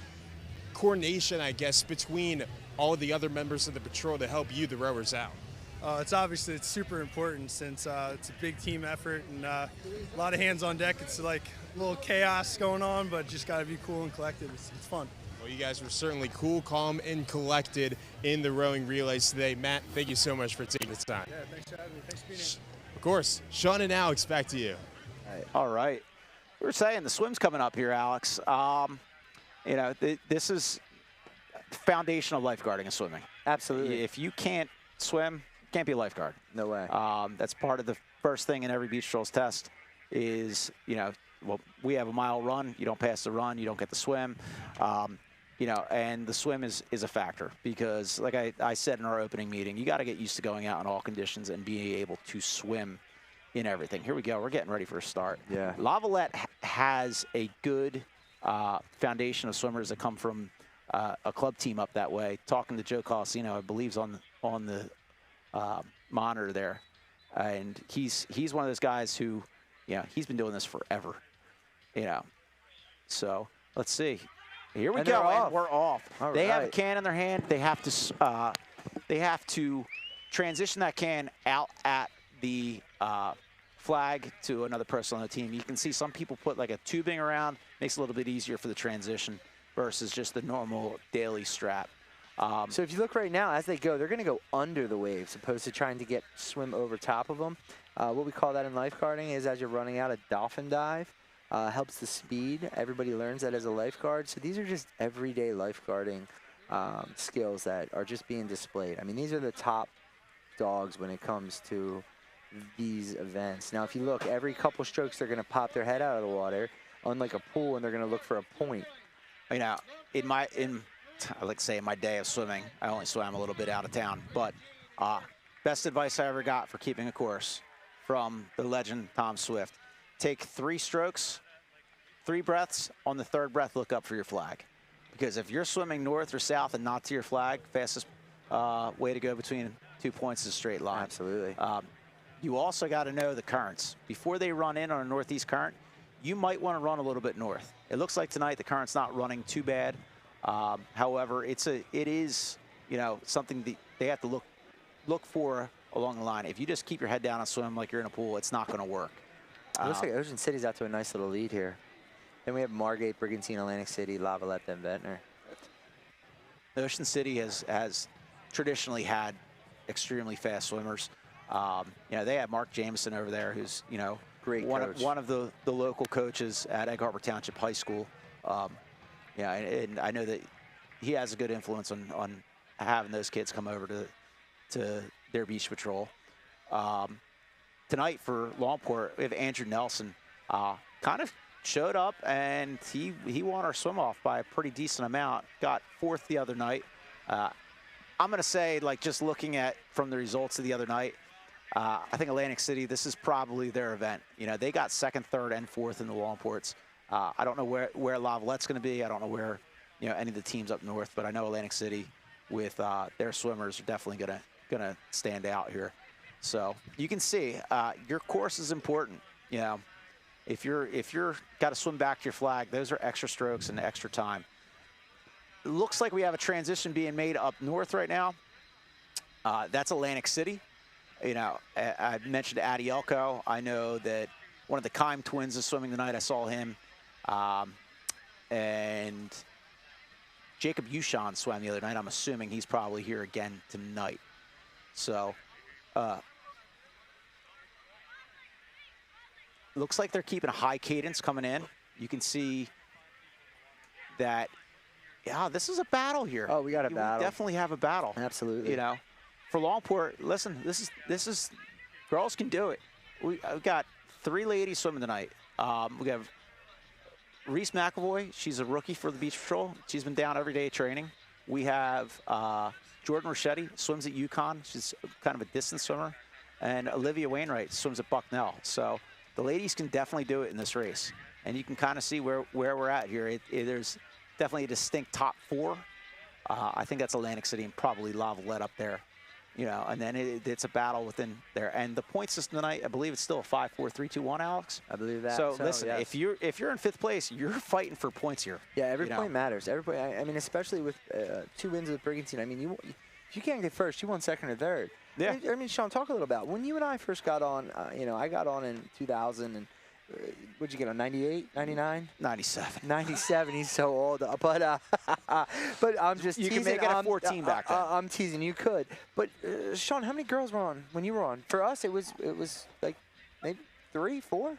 coordination, I guess, between all the other members of the patrol to help you, the rowers, out? It's super important since it's a big team effort and a lot of hands on deck. It's like a little chaos going on, but just got to be cool and collected. It's fun. Well, you guys were certainly cool, calm, and collected in the rowing relays today. Matt, thank you so much for taking the time. Yeah, thanks for having me. Thanks for being here. Of course. Sean and Alex, back to you. All right. We were saying the swim's coming up here, Alex. This is foundational lifeguarding and swimming. Absolutely. If you can't swim, you can't be a lifeguard. No way. That's part of the first thing in every beach patrol's test is, we have a mile run. You don't pass the run, you don't get the swim. And the swim is a factor because, like I said in our opening meeting, you got to get used to going out in all conditions and being able to swim in everything. Here we go. We're getting ready for a start. Yeah. Lavalette has a good foundation of swimmers that come from a club team up that way. Talking to Joe Colosino, I believe, on the monitor there, and he's one of those guys who, he's been doing this forever. So let's see. Here we go. And we're off. They have a can in their hand. They have to transition that can out at the flag to another person on the team. You can see some people put like a tubing around, makes it a little bit easier for the transition versus just the normal daily strap. So if you look right now, as they go, they're going to go under the waves opposed to trying to swim over top of them. What we call that in lifeguarding is as you're running out, a dolphin dive. Helps the speed. Everybody learns that as a lifeguard. So these are just everyday lifeguarding skills that are just being displayed. I mean, these are the top dogs when it comes to these events. Now, if you look, every couple strokes, they're going to pop their head out of the water, unlike a pool, and they're going to look for a point. I like to say in my day of swimming, I only swam a little bit out of town, but best advice I ever got for keeping a course from the legend Tom Swift. Take 3 strokes, 3 breaths. On the 3rd breath, look up for your flag. Because if you're swimming north or south and not to your flag, fastest way to go between 2 points is a straight line. Absolutely. You also got to know the currents. Before they run in on a northeast current, you might want to run a little bit north. It looks like tonight the current's not running too bad. However, it is something that they have to look for along the line. If you just keep your head down and swim like you're in a pool, it's not going to work. It looks like Ocean City's out to a nice little lead here. Then we have Margate, Brigantine, Atlantic City, Lavalette, then Ventnor. Ocean City has traditionally had extremely fast swimmers. You know, they have Mark Jameson over there, who's, you know, great coach. One of the local coaches at Egg Harbor Township High School. Yeah, and I know that he has a good influence on having those kids come over to their beach patrol. Tonight for Longport, we have Andrew Nelson. Kind of showed up, and he won our swim off by a pretty decent amount. Got 4th the other night. I'm going to say, like, just looking at from the results of the other night, I think Atlantic City, this is probably their event. You know, they got 2nd, 3rd, and 4th in the Longports. I don't know where Lavalette's going to be. I don't know where, you know, any of the teams up north, but I know Atlantic City with their swimmers are definitely gonna stand out here. So you can see your course is important. You know, if you're got to swim back to your flag, those are extra strokes and extra time. It looks like we have a transition being made up north right now. That's Atlantic City. You know, I mentioned Addy Elko. I know that one of the Kime twins is swimming tonight. I saw him. And Jacob Ushan swam the other night. I'm assuming he's probably here again tonight. So, looks like they're keeping a high cadence coming in. You can see that, yeah, this is a battle here. Oh, we got a battle. We definitely have a battle. Absolutely. You know, for Longport, listen, this is girls can do it. We've got 3 ladies swimming tonight. We have Reese McAvoy. She's a rookie for the Beach Patrol. She's been down every day training. We have Jordan Rochetti, swims at UConn. She's kind of a distance swimmer. And Olivia Wainwright swims at Bucknell. So the ladies can definitely do it in this race. And you can kind of see where we're at here. There's definitely a distinct top 4. I think that's Atlantic City and probably Lavalette up there. You know, and then it's a battle within there. And the point system tonight, I believe it's still a 5, 4, 3, 2, 1, Alex. I believe that. So listen, yes. if you're in 5th place, you're fighting for points here. Yeah, every point matters. Every point. I mean, especially with 2 wins with Brigantine. I mean, if you can't get first, you won 2nd or 3rd. Yeah. I mean, Sean, talk a little about when you and I first got on. You know, I got on in 2000 and. What'd you get on, 98, 99? 97. 97, he's so old. But I'm just you teasing. You can make it a 14 back then. I'm teasing, you could. But, Sean, how many girls were on when you were on? For us, it was like maybe 3, 4?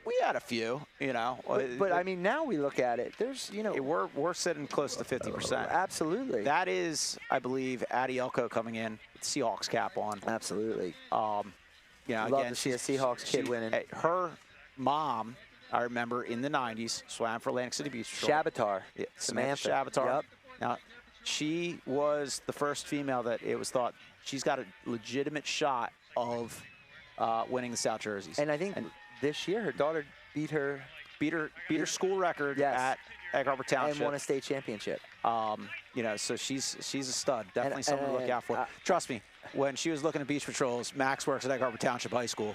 We had a few, you know. But I mean, now we look at it, there's, you know. We're sitting close to 50%. Absolutely. That is, I believe, Addy Elko coming in with Seahawks cap on. Absolutely. Yeah, love again, to see a Seahawks kid winning. Her mom, I remember in the 90s, swam for Atlantic City Beach Patrol. Shabatar. Yeah, Samantha Shabatar. Yep. Now, she was the first female that it was thought she's got a legitimate shot of winning the South Jerseys. And I think this year her daughter beat her school record at Egg Harbor Township and won a state championship. You know, so she's a stud. Definitely someone to look out for. Trust me, when she was looking at beach patrols, Max works at Egg Harbor Township High School.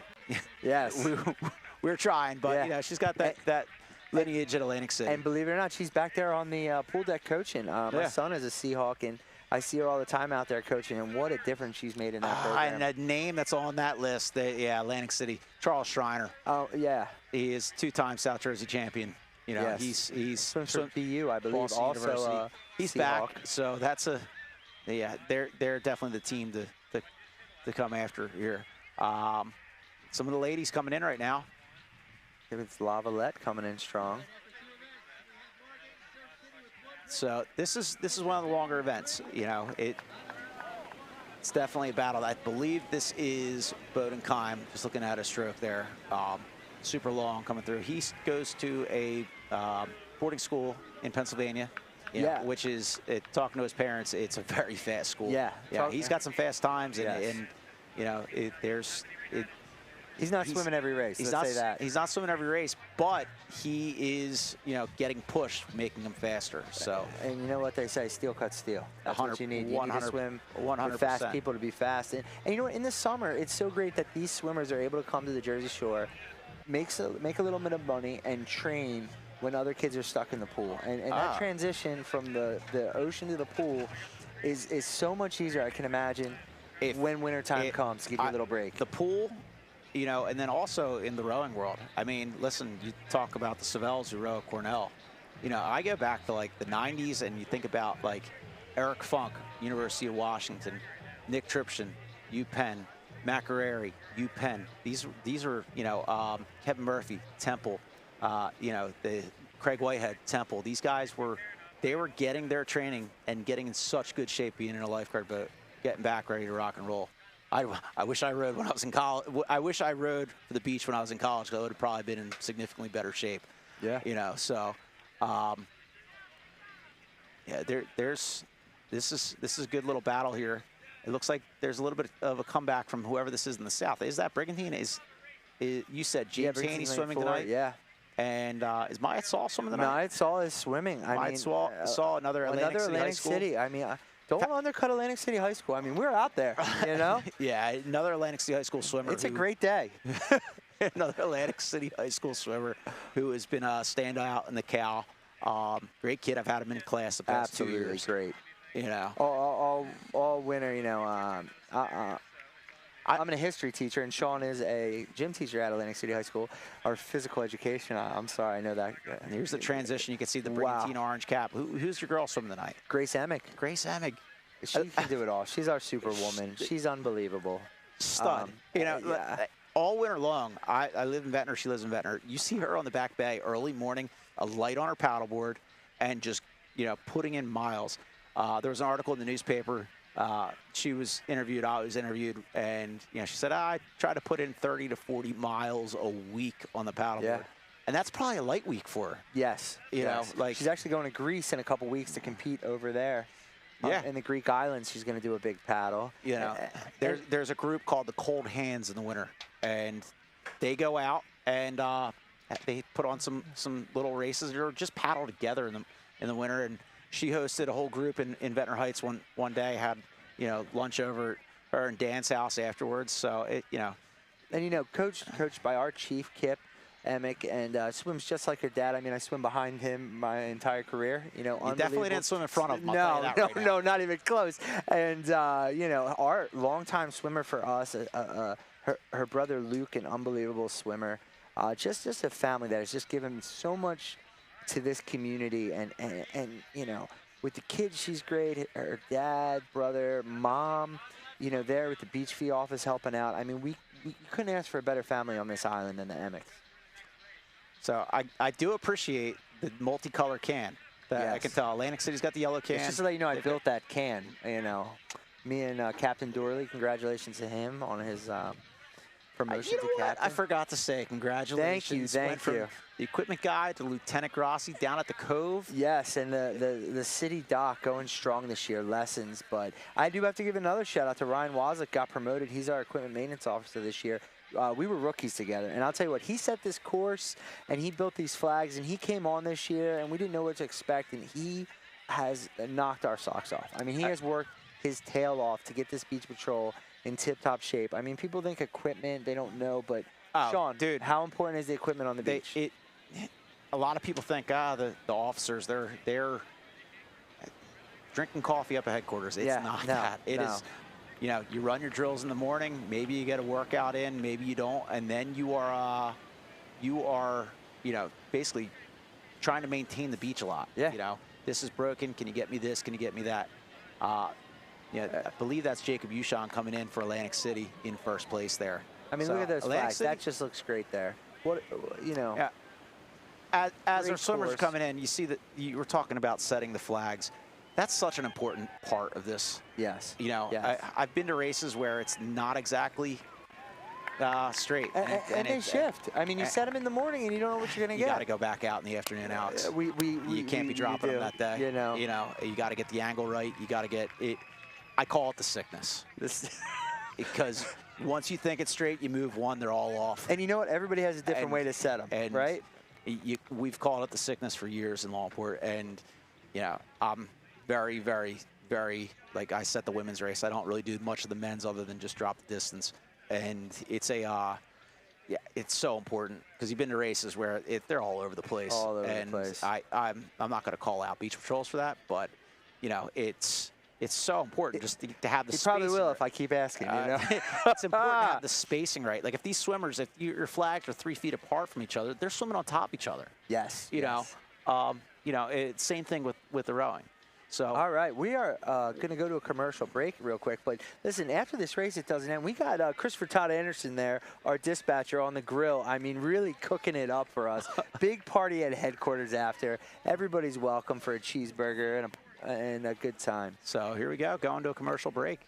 Yes. we were trying, but you know, she's got that lineage at Atlantic City. And believe it or not, she's back there on the pool deck coaching. My son is a Seahawk, and I see her all the time out there coaching, and what a difference she's made in that program. And a name that's on that list, Atlantic City, Charles Schreiner. Oh, yeah. He is 2-time South Jersey champion. You know, yes. he's swims for BU, I believe. Boston also, University. He's Seahawk. back, so that's they're definitely the team to come after here. Some of the ladies coming in right now. It's Lavalette coming in strong. So this is one of the longer events. You know, it's definitely a battle. I believe this is Bowden Kime. Just looking at a stroke there. Super long coming through. He goes to a boarding school in Pennsylvania. Which is, talking to his parents, it's a very fast school. Yeah. He's got some fast times, and you know, he's not swimming every race. Let's say that. He's not swimming every race, but he is, you know, getting pushed, making him faster. So. And you know what they say, steel cuts steel. That's what you need. You need to swim 100%. with fast people to be fast. And you know what, in the summer, it's so great that these swimmers are able to come to the Jersey Shore, make a little bit of money, and train when other kids are stuck in the pool. And that transition from the ocean to the pool is so much easier. I can imagine when wintertime comes, give you a little break. The pool, you know, and then also in the rowing world. I mean, listen, you talk about the Savells who row at Cornell. You know, I go back to like the 90s, and you think about like Eric Funk, University of Washington, Nick Tripshin, UPenn, McArary, UPenn. These are, you know, Kevin Murphy, Temple, you know, the Craig Whitehead, Temple. These guys were getting their training and getting in such good shape being in a lifeguard boat, getting back ready to rock and roll. I wish I rowed when I was in college. I wish I rowed for the beach when I was in college, because I would have probably been in significantly better shape. Yeah. You know, so yeah, this is a good little battle here. It looks like there's a little bit of a comeback from whoever this is in the south. Is that Brigantine? Is you said James Haney swimming tonight? Yeah. And is Myatt Saul swimming tonight? Myatt Saul is swimming. Myatt Saul, another Atlantic City High School. I mean, don't undercut Atlantic City High School. I mean, we're out there, you know? Yeah, another Atlantic City High School swimmer. It's a great day. Another Atlantic City High School swimmer who has been a standout in the Cal. Great kid. I've had him in class the past 2 years. Absolutely great. You know, all winter. You know, I'm a history teacher, and Sean is a gym teacher at Atlantic City High School. Our physical education. I'm sorry, I know that. Here's the transition. You can see the Brigantine orange cap. Who's your girl swimming tonight? Grace Emick. Grace Emick. She can do it all. She's our superwoman. She's unbelievable. Stud. You know, yeah. All winter long. I live in Ventnor. She lives in Ventnor. You see her on the back bay early morning, a light on her paddleboard, and just, you know, putting in miles. There was an article in the newspaper. She was interviewed, I was interviewed, and you know, she said, I try to put in 30 to 40 miles a week on the paddleboard. Yeah. And that's probably a light week for her. Yes. You know, like she's actually going to Greece in a couple weeks to compete over there. Yeah. In the Greek islands, she's going to do a big paddle. You know, there's a group called the Cold Hands in the winter, and they go out and they put on some little races or just paddle together in the winter. And she hosted a whole group in Ventnor Heights one day, had, you know, lunch over at her and Dan's house afterwards. So it, you know, and you know, coached by our chief Kip Emick, and swims just like her dad. I mean, I swim behind him my entire career. You know, you definitely didn't swim in front of him. No, not even close. And you know, our longtime swimmer for us, her brother Luke, an unbelievable swimmer. Just a family that has just given so much to this community, and you know, with the kids, she's great. Her dad, brother, mom, you know, there with the beach fee office helping out. I mean, we couldn't ask for a better family on this island than the Emmicks. So I do appreciate the multicolor can. Yes. I can tell Atlantic City's got the yellow can. It's just to let you know, I built that can. You know, me and Captain Dorley. Congratulations to him on his promotion to captain. I forgot to say congratulations. Thank you. The equipment guy to Lieutenant Grossi down at the Cove. Yes, and the city dock going strong this year, lessons. But I do have to give another shout out to Ryan Wozniak, got promoted. He's our equipment maintenance officer this year. We were rookies together, and I'll tell you what, he set this course, and he built these flags, and he came on this year, and we didn't know what to expect, and he has knocked our socks off. I mean, he has worked his tail off to get this beach patrol in tip-top shape. I mean, people think equipment, they don't know, but Sean, dude, how important is the equipment on the beach? A lot of people think, the officers, they're drinking coffee up at headquarters. It's not that. It is. You know, you run your drills in the morning. Maybe you get a workout in. Maybe you don't, and then you are, you know, basically trying to maintain the beach a lot. Yeah. You know, this is broken. Can you get me this? Can you get me that? Yeah, I believe that's Jacob Ushan coming in for Atlantic City in first place there. I mean, so, look at those Atlantic flags. City, that just looks great there. What, you know. Yeah. As our swimmers are coming in, you see that you were talking about setting the flags. That's such an important part of this. Yes. You know, yes. I've been to races where it's not exactly straight. And they shift. I mean, you set them in the morning and you don't know what you're going to get. You got to go back out in the afternoon, Alex. You can't be dropping them that day. You know, you got to get the angle right. You got to get it. I call it the sickness. Because once you think it's straight, you move one, they're all off. And you know what? Everybody has a different way to set them, right? We've called it the sickness for years in Longport, and you know, I'm very, very, very, like I set the women's race. I don't really do much of the men's other than just drop the distance. And it's it's so important because you've been to races where they're all over the place. All over the place. I'm not going to call out beach patrols for that, but you know, it's it's so important just to have the He spacing probably will right. if I keep asking, you know? It's important to have the spacing right. Like if these swimmers, if your flags are 3 feet apart from each other, they're swimming on top of each other. Yes. You know, it's same thing with the rowing. So all right, we are going to go to a commercial break real quick. But listen, after this race, it doesn't end. We got Christopher Todd Anderson there, our dispatcher on the grill. I mean, really cooking it up for us. Big party at headquarters after. Everybody's welcome for a cheeseburger and a good time. So here we go, going to a commercial break.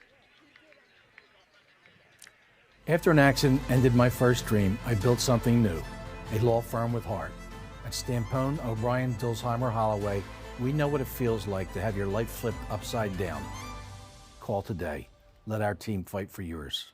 After an accident ended my first dream, I built something new, a law firm with heart. At Stampone, O'Brien, Dilsheimer, Holloway, we know what it feels like to have your life flipped upside down. Call today. Let our team fight for yours.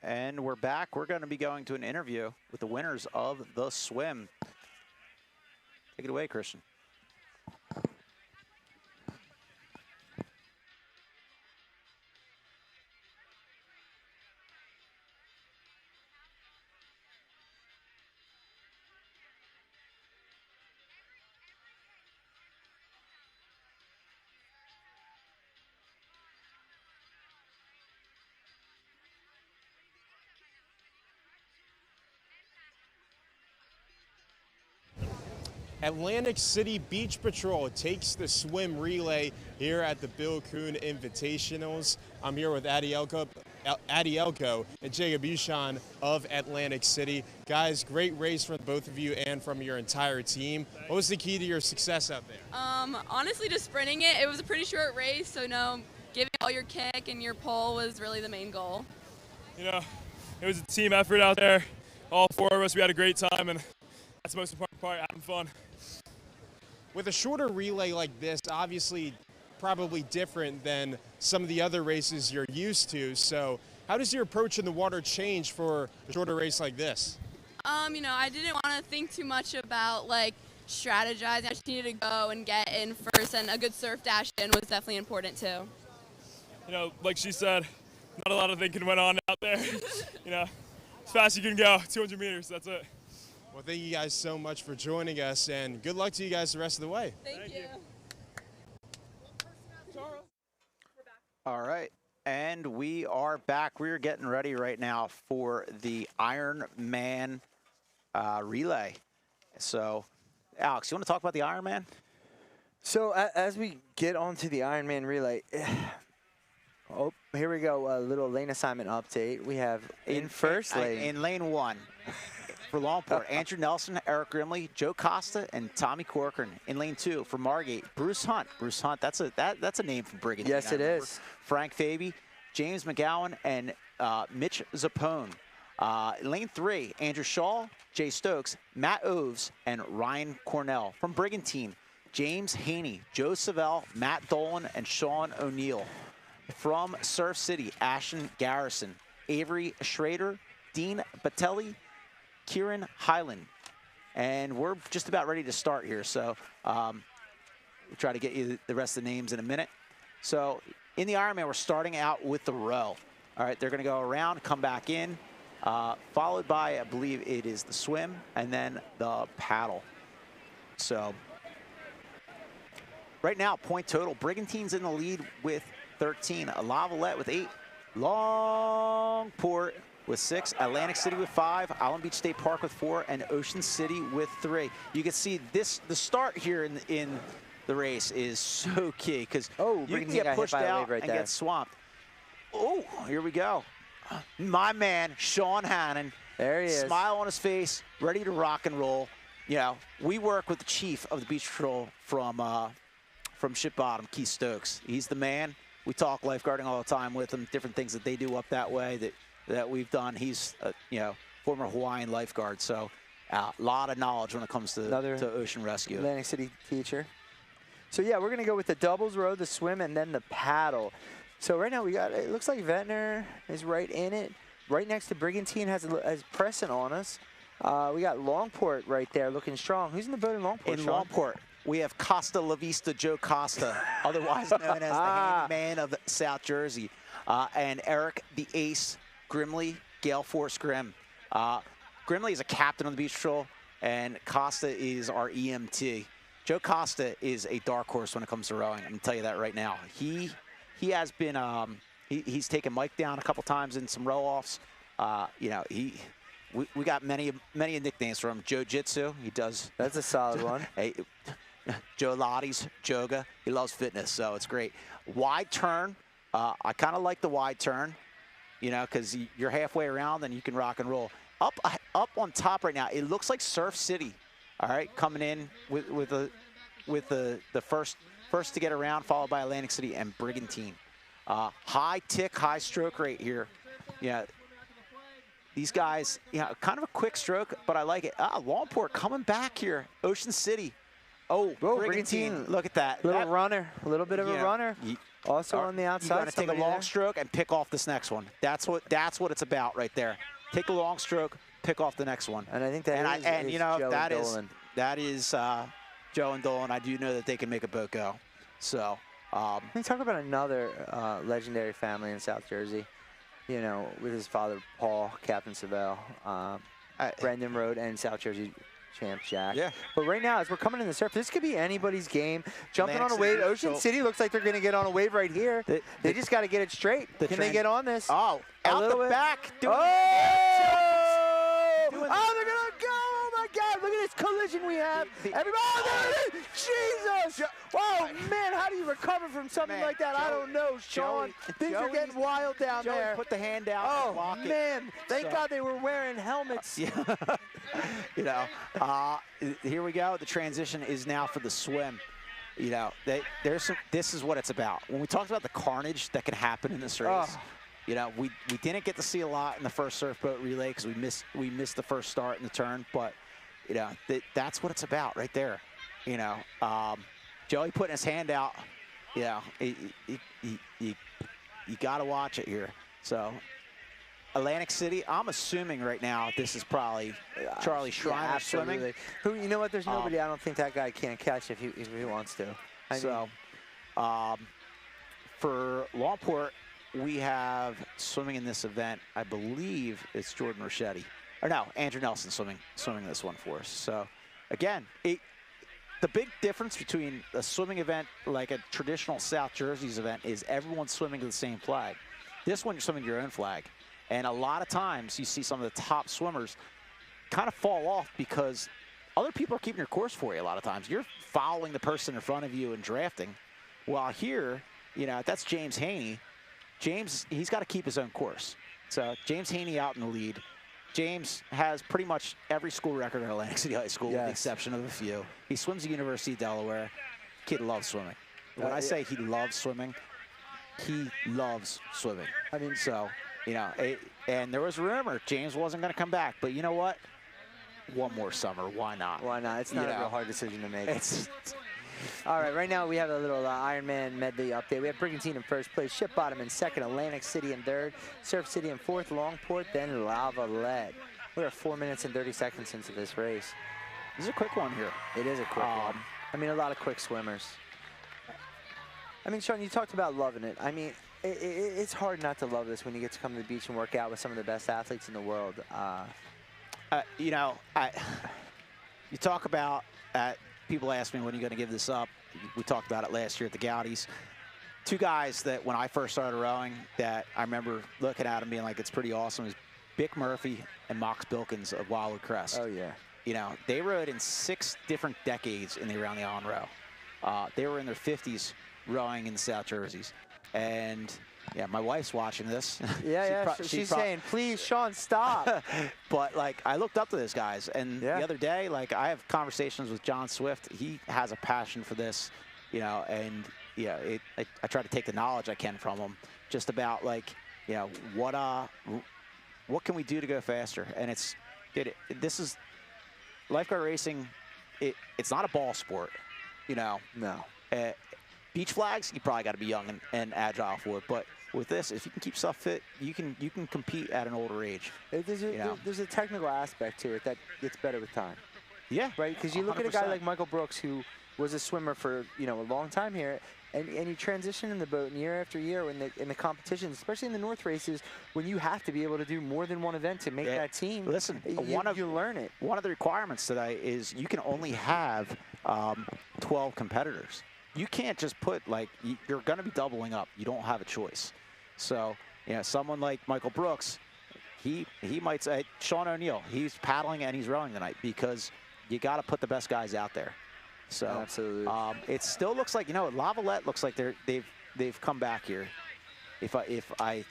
And we're back. We're going to be going to an interview with the winners of the swim. Take it away, Christian. Atlantic City Beach Patrol takes the swim relay here at the Bill Kuhn Invitationals. I'm here with Adi Elko and Jacob Buchan of Atlantic City. Guys, great race from both of you and from your entire team. What was the key to your success out there? Honestly, just sprinting it. It was a pretty short race, so giving all your kick and your pull was really the main goal. You know, it was a team effort out there. All four of us, we had a great time, and that's the most important part, having fun. With a shorter relay like this, obviously probably different than some of the other races you're used to. So how does your approach in the water change for a shorter race like this? You know, I didn't want to think too much about strategizing. I just needed to go and get in first, and a good surf dash in was definitely important too. You know, like she said, not a lot of thinking went on out there. You know, as fast as you can go, 200 meters, that's it. Well, thank you guys so much for joining us, and good luck to you guys the rest of the way. Thank you. All right, and we are back. We're getting ready right now for the Ironman relay. So, Alex, you want to talk about the Ironman? So as we get onto the Ironman relay, oh, here we go. A little lane assignment update. We have in first lane. In lane 1. For Longport, Andrew Nelson, Eric Grimley, Joe Costa, and Tommy Corcoran. In lane 2 for Margate, Bruce Hunt. Bruce Hunt, that's a name from Brigantine. Yes, it is. Frank Faby, James McGowan, and Mitch Zappone. Lane 3, Andrew Shaw, Jay Stokes, Matt Oves, and Ryan Cornell. From Brigantine, James Haney, Joe Savell, Matt Dolan, and Sean O'Neill. From Surf City, Ashton Garrison, Avery Schrader, Dean Batelli, Kieran Hyland. And we're just about ready to start here, so we'll try to get you the rest of the names in a minute. So in the Ironman, we're starting out with the row. All right, they're going to go around, come back in, followed by, I believe it is the swim, and then the paddle. So right now, point total, Brigantine's in the lead with 13, Lavalette with 8, Longport with 6, Atlantic City with 5, Island Beach State Park with 4, and Ocean City with 3. You can see the start here in the race is so key because you can get pushed out and get swamped. Oh, here we go. My man, Sean Hannon. There he is. Smile on his face, ready to rock and roll. You know, we work with the chief of the Beach Patrol from Ship Bottom, Keith Stokes. He's the man. we talk lifeguarding all the time with him, different things that they do up that way that we've done. He's, you know, former Hawaiian lifeguard, so a lot of knowledge when it comes to ocean rescue. Atlantic City teacher. So yeah, we're gonna go with the doubles row, the swim, and then the paddle. So right now we got, it looks like Ventnor is right in it. Right next to Brigantine has Preston on us. We got Longport right there looking strong. Who's in the boat in Longport, In Sean? Longport, we have Costa La Vista Joe Costa, otherwise known as the handyman of South Jersey, and Eric the Ace Grimley, Gale Force Grim. Grimley is a captain on the Beach Patrol, and Costa is our EMT. Joe Costa is a dark horse when it comes to rowing. I'm gonna tell you that right now. He has been he's taken Mike down a couple times in some row-offs. You know, we got many nicknames for him. Joe Jitsu, he does. That's a solid one. Hey, Joe Lottie's Joga, he loves fitness, so it's great. Wide turn, I kind of like the wide turn, you know, because you're halfway around and you can rock and roll. Up on top right now, it looks like Surf City. All right, coming in with the first to get around, followed by Atlantic City and Brigantine. High tick, high stroke rate here. Yeah, these guys, yeah, kind of a quick stroke, but I like it. Longport coming back here. Ocean City. Oh, Brigantine. Look at that. Little runner, a little bit of a runner. Also on the outside. You got to take a long stroke and pick off this next one. That's what it's about right there. Take a long stroke, pick off the next one. And I think that is you know, Joe that is Joe and Dolan. I do know that they can make a boat go. So let me talk about another legendary family in South Jersey. You know, with his father Paul, Captain Savelle, Brendan Road, and South Jersey champ Jack. Yeah. But right now, as we're coming in the surf, this could be anybody's game. Jumping Atlantic on a wave. City. Ocean City looks like they're going to get on a wave right here. They just got to get it straight. Can they get on this? Oh, out the back. Oh, they're going to go. Oh, my God. Look at this collision we have. Everybody. Oh, there it is. Jesus. Oh, man. How do you recover from something like that? I don't know, Sean. Things are getting wild down there. Put the hand out. Oh, man. Thank God they were wearing helmets. Yeah. You know, here we go. The transition is now for the swim. You know, this is what it's about. When we talked about the carnage that can happen in this race, you know, we didn't get to see a lot in the first surf boat relay because we missed the first start in the turn. But you know, that's what it's about right there. You know, Joey putting his hand out. You know, you got to watch it here. So. Atlantic City, I'm assuming right now this is probably Charlie Schreiner swimming. Who, you know what? There's nobody. I don't think that guy can't catch if he wants to. For Longport, we have swimming in this event. I believe it's Jordan Rochetti, or no, Andrew Nelson swimming this one for us. So, again, the big difference between a swimming event like a traditional South Jersey's event is everyone's swimming to the same flag. This one, you're swimming your own flag. And a lot of times you see some of the top swimmers kind of fall off because other people are keeping your course for you a lot of times. You're following the person in front of you and drafting. While here, you know, that's James Haney. James, he's got to keep his own course. So James Haney out in the lead. James has pretty much every school record at Atlantic City High School with the exception of a few. He swims at University of Delaware. Kid loves swimming. When I say he loves swimming, he loves swimming. I mean, so... You know, and there was a rumor James wasn't going to come back, but you know what? One more summer, why not? Why not? It's not a real hard decision to make. All right, right now we have a little Ironman medley update. We have Brigantine in first place, Ship Bottom in second, Atlantic City in third, Surf City in fourth, Longport, then Lavalette. We are 4 minutes and 30 seconds into this race. This is a quick one here. It is a quick one. I mean, a lot of quick swimmers. I mean, Sean, you talked about loving it. I mean, it's hard not to love this when you get to come to the beach and work out with some of the best athletes in the world. You know, you talk about, people ask me when you're going to give this up. We talked about it last year at the Goudies. Two guys that when I first started rowing that I remember looking at them being like, it's pretty awesome, is Bick Murphy and Mox Bilkins of Wildwood Crest. Oh, yeah. You know, they rowed in 6 different decades in the Around the Island row. They were in their 50s rowing in the South Jerseys. And yeah, my wife's watching this. Yeah, she's saying, please, Sean, stop. But like, I looked up to those guys, and the other day, like, I have conversations with John Swift. He has a passion for this, you know, and yeah, I try to take the knowledge I can from them, just about like, you know, what can we do to go faster? And this is lifeguard racing. It's not a ball sport, you know. No. Beach flags, you probably got to be young and agile for it. But with this, if you can keep stuff fit, you can compete at an older age. There's a technical aspect to it that gets better with time. Yeah. Right? Because you look at a guy like Michael Brooks, who was a swimmer for, you know, a long time here, and you transition in the boat, and year after year in the competitions, especially in the North races, when you have to be able to do more than one event to make that team. Listen, you learn it. One of the requirements today is you can only have 12 competitors. You can't just put, like, you're going to be doubling up. You don't have a choice. So, you know, someone like Michael Brooks, he might say, Sean O'Neill, he's paddling and he's rowing tonight because you got to put the best guys out there. So absolutely. It still looks like, you know, Lavalette looks like they've come back here. If I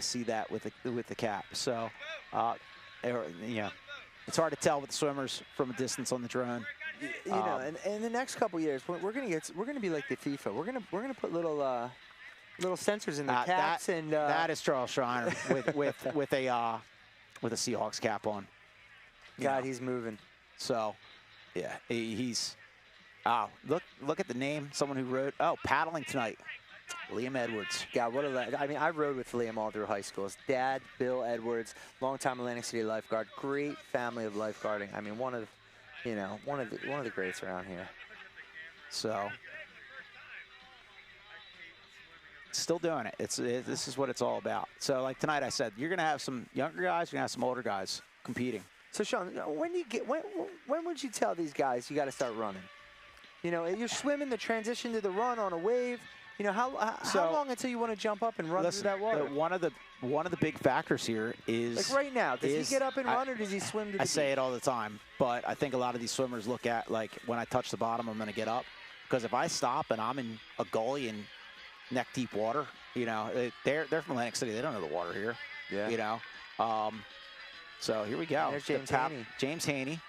see that with the cap. So, you know, it's hard to tell with the swimmers from a distance on the drone. You know, and in the next couple years, we're gonna be like the FIFA. We're gonna put little sensors in the caps, and that is Charles Schreiner with a Seahawks cap on. God, he's moving. So, yeah, he's. Look at the name. Someone who rode. Oh, paddling tonight. Liam Edwards. God, I mean, I rode with Liam all through high school. His dad, Bill Edwards, longtime Atlantic City lifeguard. Great family of lifeguarding. I mean, one of the greats around here. So, still doing it. This is what it's all about. So, like tonight, I said you're gonna have some younger guys, you're gonna have some older guys competing. So, Sean, when would you tell these guys you got to start running? You know, you're swimming, the transition to the run on a wave. You know, how long until you want to jump up and run through that water? One of the big factors here is, like right now, does he get up and run, or does he swim to the beach? I say it all the time, but I think a lot of these swimmers look at, like, when I touch the bottom, I'm going to get up. Because if I stop and I'm in a gully in neck deep water, you know, they're from Atlantic City. They don't know the water here. Yeah. You know. So here we go. There's James Haney. James Haney.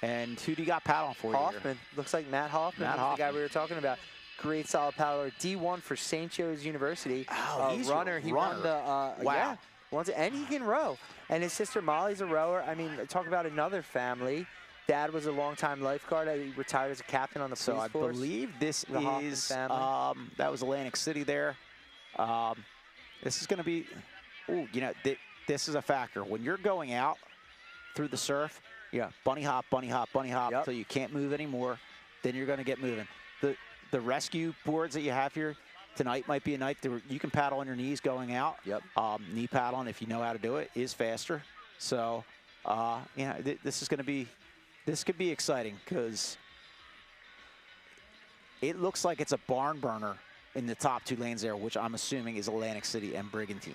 And who do you got paddling for you? Hoffman. Looks like Matt Hoffman. The guy we were talking about. Great solid paddler. D1 for St. Joe's University. Oh, he's runner. He won the wow. Yeah, and he can row. And his sister Molly's a rower. I mean, talk about another family. Dad was a longtime lifeguard. He retired as a captain on the police force. So I believe this the Hoffman is family. That was Atlantic City there. This is going to be, you know, this is a factor when you're going out through the surf. Yeah, bunny hop until you can't move anymore. Then you're going to get moving. The rescue boards that you have here tonight might be a night that you can paddle on your knees going out. Yep. Knee paddling, if you know how to do it, is faster. So, you know, this could be exciting because it looks like it's a barn burner in the top two lanes there, which I'm assuming is Atlantic City and Brigantine.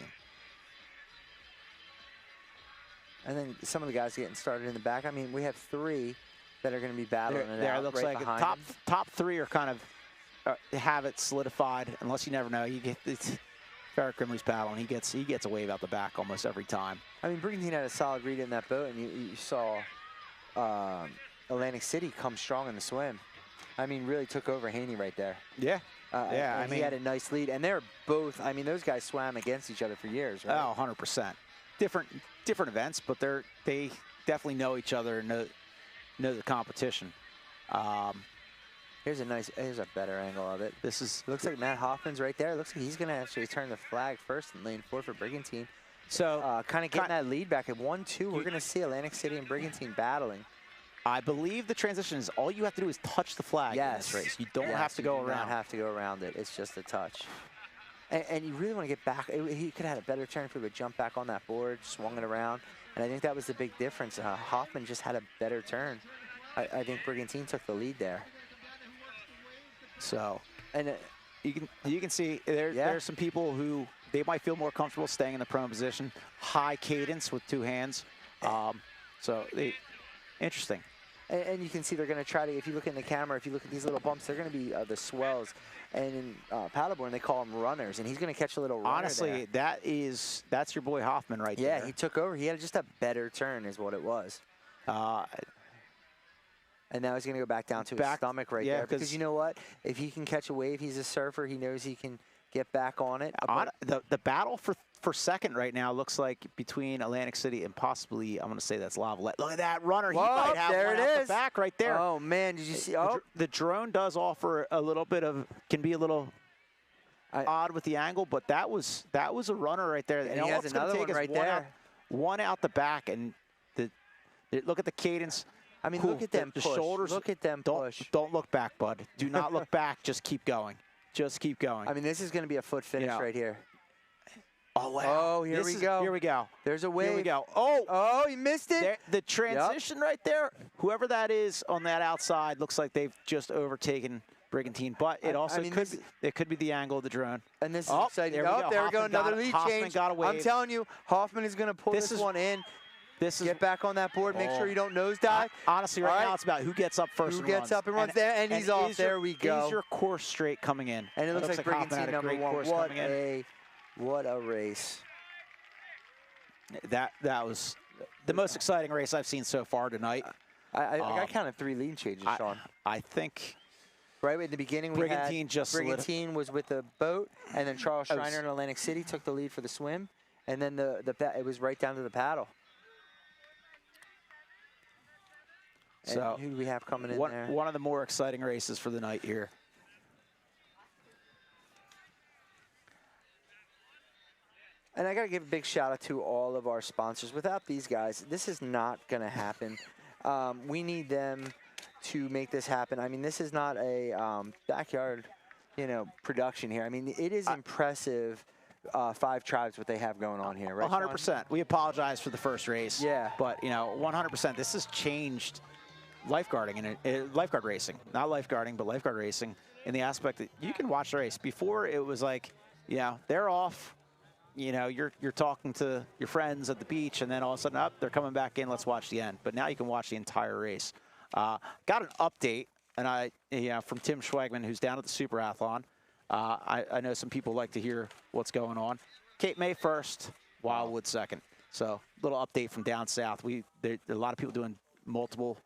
And then some of the guys getting started in the back. I mean, we have three that are going to be battling it out. It looks right like top three are kind of have it solidified. Unless you never know, you get Farrah Grimley's paddling. He gets a wave out the back almost every time. I mean, Brigantine had a solid read in that boat, and you saw Atlantic City come strong in the swim. I mean, really took over Haney right there. Yeah. I mean, he had a nice lead, and they're both. I mean, those guys swam against each other for years, right? Oh, 100%. Different events, but they definitely know each other and know the competition. Here's a better angle of it. Looks like Matt Hoffman's right there. Looks like he's gonna actually turn the flag first in lane 4 for Brigantine. So kind of getting that lead back at 1-2. We're gonna see Atlantic City and Brigantine battling. I believe the transition is all you have to do is touch the flag in this race. You don't have to go around. You do not have to go around it. It's just a touch. And you really want to get back. He could have had a better turn if he would jump back on that board, swung it around. And I think that was the big difference. Hoffman just had a better turn. I think Brigantine took the lead there. So, and you can see there's some people who they might feel more comfortable staying in the prone position, high cadence with two hands. Interesting. And you can see they're going to try to, if you look in the camera, if you look at these little bumps, they're going to be the swells. And in paddleboard, they call them runners, and he's going to catch a little runner. Honestly, there. that's your boy Hoffman right there. Yeah, he took over. He had just a better turn is what it was. And now he's going to go back down to his stomach right there. Because you know what? If he can catch a wave, he's a surfer. He knows he can get back on it. The battle for second right now looks like between Atlantic City and possibly, I'm going to say that's Lavalette. Look at that runner. Whoa, he might have there one it out is. the back right there. Oh, man. Did you see? Oh. The drone does offer a little bit of, can be a little odd with the angle, but that was a runner right there. And he has another one right there. One out the back, and look at the cadence. I mean, look at them the push. shoulders. Look at them push. Don't look back, bud. Do not look back. Just keep going. Just keep going. I mean, this is going to be a foot finish right here. Oh, wow. Oh, here we go. Here we go. There's a wave. Here we go. Oh, he missed it. The transition right there, whoever that is on that outside, looks like they've just overtaken Brigantine. But it also could be the angle of the drone. And this is exciting. There we go. Another lead change. Got a wave. I'm telling you, Hoffman is going to pull this one in. Get back on that board. Make sure you don't nosedive. Honestly, right now it's about who gets up first. Who gets up and runs there, and he's off. There we go. Is your course straight coming in? And it looks like Brigantine number one. What a race! That was the most exciting race I've seen so far tonight. I counted 3 lead changes, Sean. I think. Right at the beginning, Brigantine was with the boat, and then Charles Schreiner in Atlantic City took the lead for the swim, and then it was right down to the paddle. So who do we have coming in there? One of the more exciting races for the night here. And I got to give a big shout out to all of our sponsors. Without these guys, this is not going to happen. We need them to make this happen. I mean, this is not a backyard, production here. I mean, it is impressive. 5 tribes what they have going on here, right? 100%. We apologize for the first race. Yeah. But 100%. This has changed lifeguarding and lifeguard racing, not lifeguarding, but lifeguard racing in the aspect that you can watch the race. Before it was like, they're off. You're talking to your friends at the beach, and then all of a sudden, they're coming back in. Let's watch the end. But now you can watch the entire race. Got an update, and from Tim Schwegman, who's down at the Super Athlon. I know some people like to hear what's going on. Cape May first, Wildwood second. So little update from down south. There are a lot of people doing multiple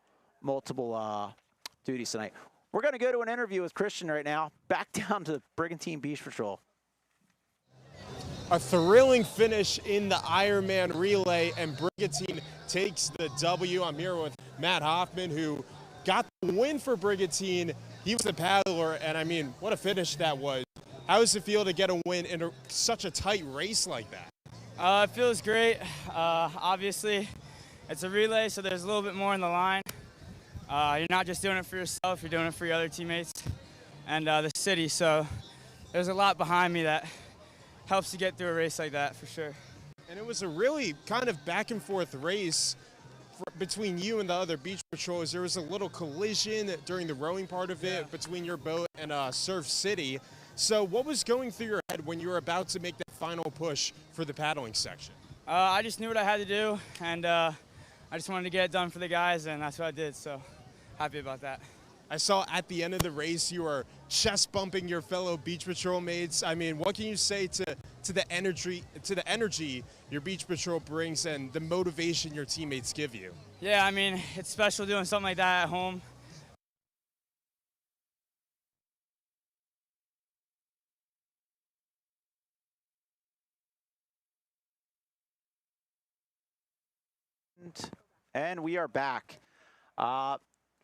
duties tonight. We're going to go to an interview with Christian right now. Back down to Brigantine Beach Patrol. A thrilling finish in the Ironman relay, and Brigantine takes the W. I'm here with Matt Hoffman, who got the win for Brigantine. He was the paddler, and I mean, what a finish that was. How does it feel to get a win in such a tight race like that? It feels great. Obviously, it's a relay, so there's a little bit more in the line. You're not just doing it for yourself, you're doing it for your other teammates and the city. So there's a lot behind me that helps to get through a race like that, for sure. And it was a really kind of back and forth race between you and the other beach patrollers. There was a little collision during the rowing part of it between your boat and Surf City. So what was going through your head when you were about to make that final push for the paddling section? I just knew what I had to do, and I just wanted to get it done for the guys, and that's what I did. So happy about that. I saw at the end of the race you were chest bumping your fellow beach patrol mates. I mean, what can you say to the energy your beach patrol brings and the motivation your teammates give you? Yeah, I mean, it's special doing something like that at home. And we are back.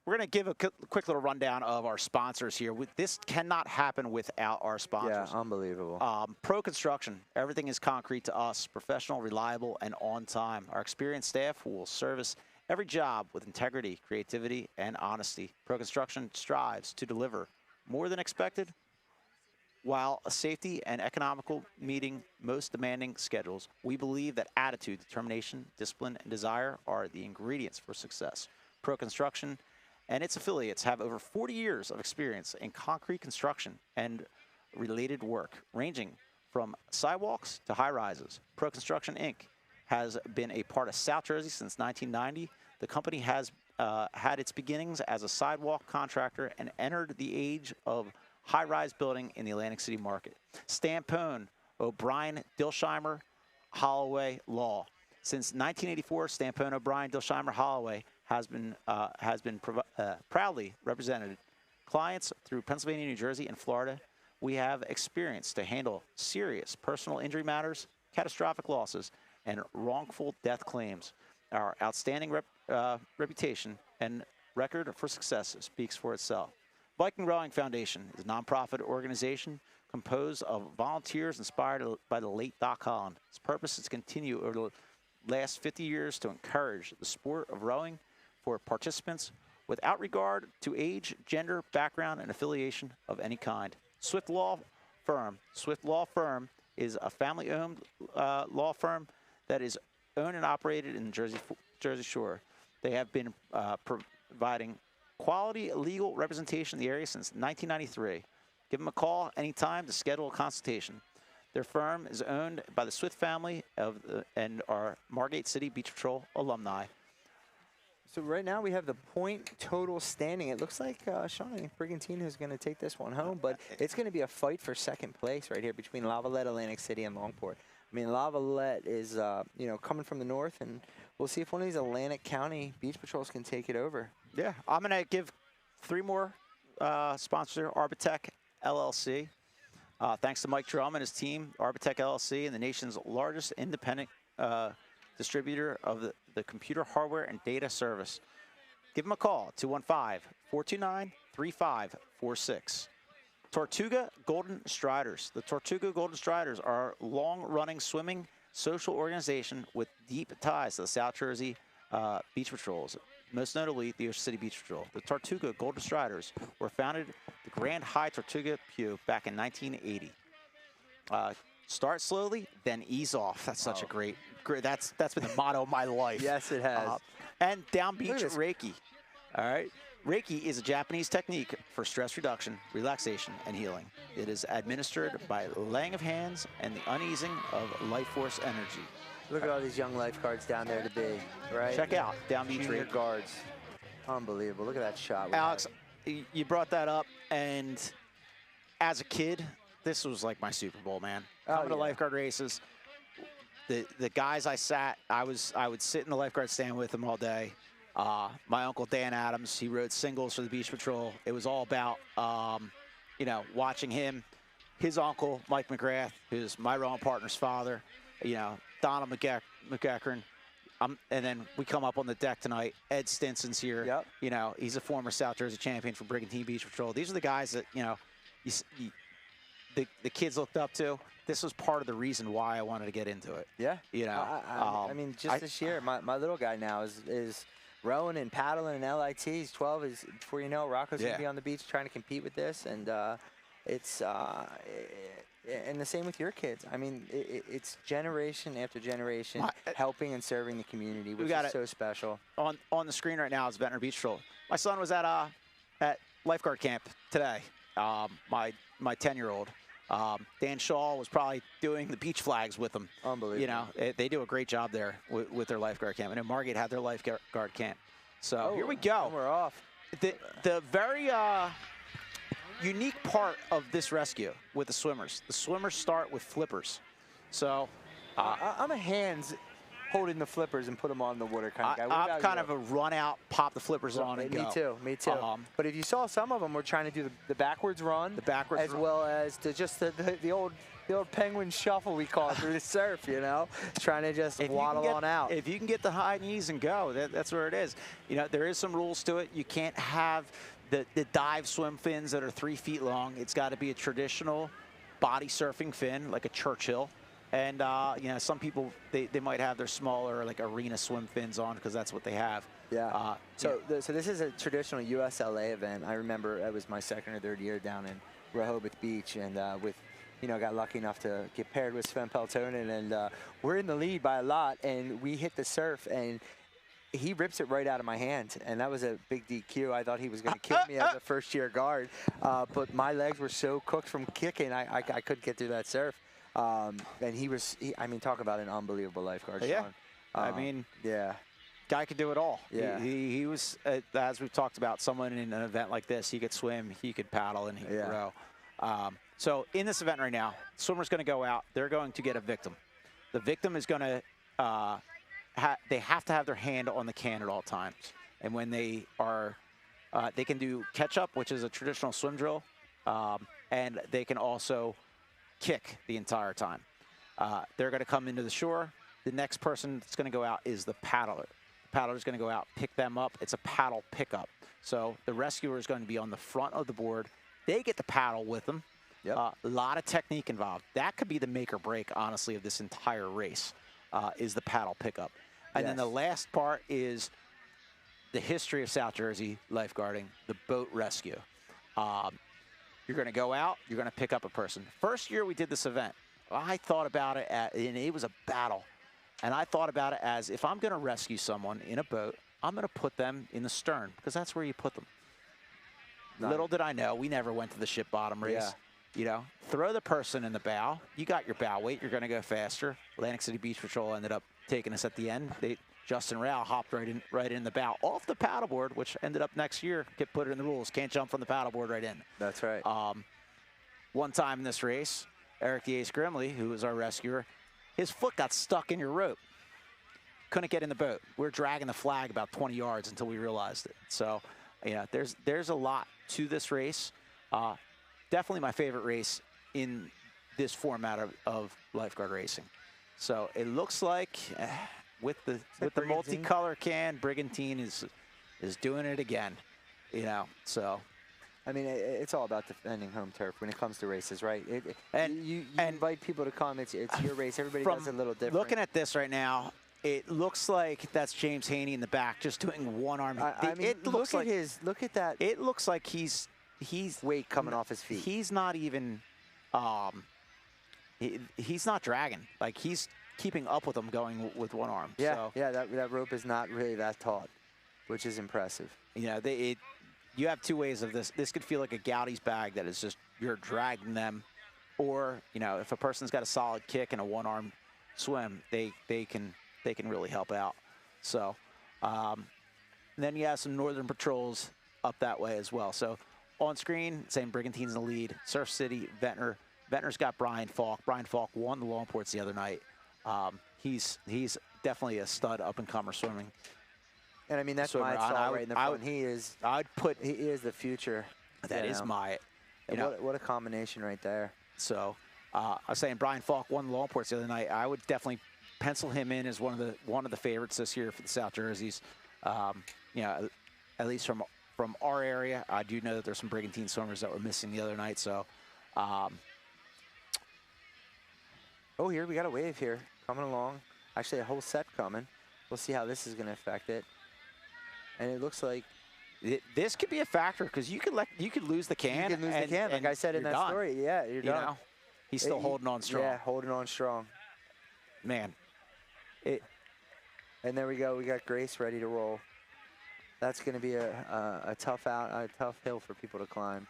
We're going to give a quick little rundown of our sponsors here. This cannot happen without our sponsors. Yeah, unbelievable. Pro Construction, everything is concrete to us. Professional, reliable, and on time. Our experienced staff will service every job with integrity, creativity, and honesty. Pro Construction strives to deliver more than expected, while a safety and economical meeting most demanding schedules. We believe that attitude, determination, discipline, and desire are the ingredients for success. Pro Construction and its affiliates have over 40 years of experience in concrete construction and related work, ranging from sidewalks to high-rises. Pro Construction, Inc. has been a part of South Jersey since 1990. The company has had its beginnings as a sidewalk contractor and entered the age of high-rise building in the Atlantic City market. Stampone, O'Brien, Dilsheimer, Holloway Law. Since 1984, Stampone, O'Brien, Dilsheimer, Holloway has been proudly represented clients through Pennsylvania, New Jersey, and Florida. We have experience to handle serious personal injury matters, catastrophic losses, and wrongful death claims. Our outstanding reputation and record for success speaks for itself. Viking Rowing Foundation is a nonprofit organization composed of volunteers inspired by the late Doc Holland. Its purpose is to continue over the last 50 years to encourage the sport of rowing for participants without regard to age, gender, background, and affiliation of any kind. Swift Law Firm. Swift Law Firm is a family-owned law firm that is owned and operated in Jersey Shore. They have been providing quality legal representation in the area since 1993. Give them a call anytime to schedule a consultation. Their firm is owned by the Swift family and are Margate City Beach Patrol alumni. So right now we have the point total standing. It looks like Sean, I think Brigantine is going to take this one home, but it's going to be a fight for second place right here between Lavalette, Atlantic City, and Longport. I mean, Lavalette is, you know, coming from the north, and we'll see if one of these Atlantic County Beach Patrols can take it over. Yeah, I'm going to give 3 more sponsors. Arbitech LLC. Thanks to Mike Drum and his team, Arbitech LLC, and the nation's largest independent distributor of the computer hardware and data service. Give them a call, 215-429-3546. Tortuga Golden Striders. The Tortuga Golden Striders are a long-running swimming social organization with deep ties to the South Jersey Beach Patrols, most notably the Ocean City Beach Patrol. The Tortuga Golden Striders were founded at the Grand High Tortuga Pew back in 1980. Start slowly, then ease off. That's such a great, that's been the motto of my life. Yes, it has. And Downbeach Reiki. All right. Reiki is a Japanese technique for stress reduction, relaxation, and healing. It is administered by laying of hands and the uneasing of life force energy. Look at all these young lifeguards down there to be, right? Check out Downbeach Junior Reiki. guards. Unbelievable. Look at that shot. Alex, you brought that up, and as a kid, this was like my Super Bowl, man. Coming to lifeguard races, the guys I would sit in the lifeguard stand with them all day. My uncle Dan Adams, he rode singles for the Beach Patrol. It was all about, you know, watching him. His uncle, Mike McGrath, who's my rowing partner's father, you know, Donald McEachern. And then we come up on the deck tonight. Ed Stinson's here. Yep. You know, he's a former South Jersey champion for Brigantine Beach Patrol. These are the guys that, you know, the kids looked up to. This was part of the reason why I wanted to get into it. Yeah. You know, I mean, just this year, my little guy now is rowing and paddling in LIT. He's 12. Before you know, Rocco's going to be on the beach trying to compete with this. And it's and the same with your kids. I mean, it's generation after generation helping and serving the community, which is so special. On the screen right now is Ventnor Beach Patrol. My son was at lifeguard camp today. My 10-year-old. Dan Shaw was probably doing the beach flags with them. Unbelievable. You know, they do a great job there with their lifeguard camp. And Margate had their lifeguard camp. So here we go. We're off. The very unique part of this rescue with the swimmers start with flippers. So I'm a hands holding the flippers and put them on the water kind of guy. I'm kind of a run out, pop the flippers on and go. Me too. But if you saw some of them were trying to do the backwards run, as well as just the old penguin shuffle we call it through the surf, you know, trying to just waddle on out. If you can get the high knees and go, that's where it is. You know, there is some rules to it. You can't have the dive swim fins that are 3 feet long. It's got to be a traditional body surfing fin, like a Churchill. And, you know, some people, they might have their smaller, like, arena swim fins on because that's what they have. Yeah. So this is a traditional USLA event. I remember it was my second or third year down in Rehoboth Beach, and got lucky enough to get paired with Sven Peltonen, and we're in the lead by a lot, and we hit the surf, and he rips it right out of my hand, and that was a big DQ. I thought he was going to kill me as a first-year guard, but my legs were so cooked from kicking, I couldn't get through that surf. And I mean, talk about an unbelievable lifeguard, Yeah. Sean. I mean, yeah. Guy could do it all. Yeah. He was, as we've talked about, someone in an event like this, he could swim, he could paddle, and he could row. So in this event right now, swimmer's going to go out. They're going to get a victim. The victim is going to, they have to have their hand on the can at all times. And when they are, they can do catch up, which is a traditional swim drill, and they can also kick the entire time. They're going to come into the shore. The next person that's going to go out is the paddler. The paddler is going to go out, pick them up. It's a paddle pickup. So the rescuer is going to be on the front of the board. They get to paddle with them. Yep. A lot of technique involved. That could be the make or break, honestly, of this entire race, is the paddle pickup. And then the last part is the history of South Jersey lifeguarding, the boat rescue. You're going to go out, you're going to pick up a person. First year we did this event, I thought about it, and it was a battle. And I thought about it as, if I'm going to rescue someone in a boat, I'm going to put them in the stern, because that's where you put them. Little did I know, we never went to the ship bottom race. Yeah. You know, throw the person in the bow. You got your bow weight. You're going to go faster. Atlantic City Beach Patrol ended up taking us at the end. Justin Rao hopped right in the bow off the paddleboard, which ended up next year. Get put it in the rules. Can't jump from the paddleboard right in. That's right. One time in this race, Eric the Ace Grimley, who was our rescuer, his foot got stuck in your rope. Couldn't get in the boat. We were dragging the flag about 20 yards until we realized it. So, yeah, there's a lot to this race. Definitely my favorite race in this format of lifeguard racing. So it looks like with the multicolor can, Brigantine is doing it again. You know, so. I mean, it's all about defending home turf when it comes to races, right? You invite people to come. It's your race. Everybody does it a little different. Looking at this right now, it looks like that's James Haney in the back, just doing one arm. I mean, look at that. It looks like he's weight coming off his feet. He's not even, he's not dragging. Like, he's keeping up with them going with one arm. Yeah, so, yeah, that rope is not really that taut, which is impressive. You know, you have two ways of this. This could feel like a Goudy's bag that is just, you're dragging them. Or, you know, if a person's got a solid kick and a one-arm swim, they can really help out. So, then you have some Northern Patrols up that way as well. So, on screen, same Brigantine's in the lead. Surf City, Ventnor. Ventnor's got Brian Falk. Brian Falk won the Longports the other night. He's definitely a stud up-and-comer swimming. And I mean, that's my thought right in the front. He is the future. That is my. What a combination right there. So I was saying Brian Falk won the Longports the other night. I would definitely pencil him in as one of the favorites this year for the South Jerseys. You know, at least from our area. I do know that there's some Brigantine swimmers that were missing the other night. So, oh, here we got a wave here coming along. Actually, a whole set coming. We'll see how this is going to affect it. And it looks like this could be a factor because you could lose the can. You can lose the can, like I said in that story. Yeah, you're done. Know, he's still holding on strong. Yeah, holding on strong. Man. And there we go. We got Grace ready to roll. That's going to be a tough hill for people to climb.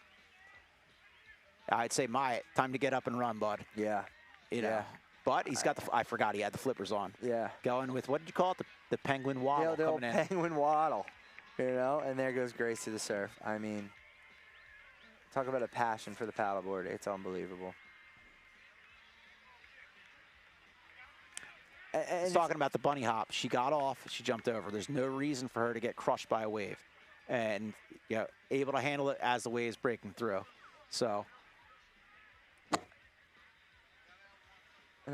I'd say time to get up and run, bud. Yeah. You know. But he's got I forgot he had the flippers on. Yeah. Going with, what did you call it? The penguin waddle coming in. Penguin waddle. You know, and there goes Grace to the surf. I mean, talk about a passion for the paddleboard. It's unbelievable. And talking about the bunny hop, she got off, she jumped over. There's no reason for her to get crushed by a wave, and able to handle it as the wave's breaking through. So, and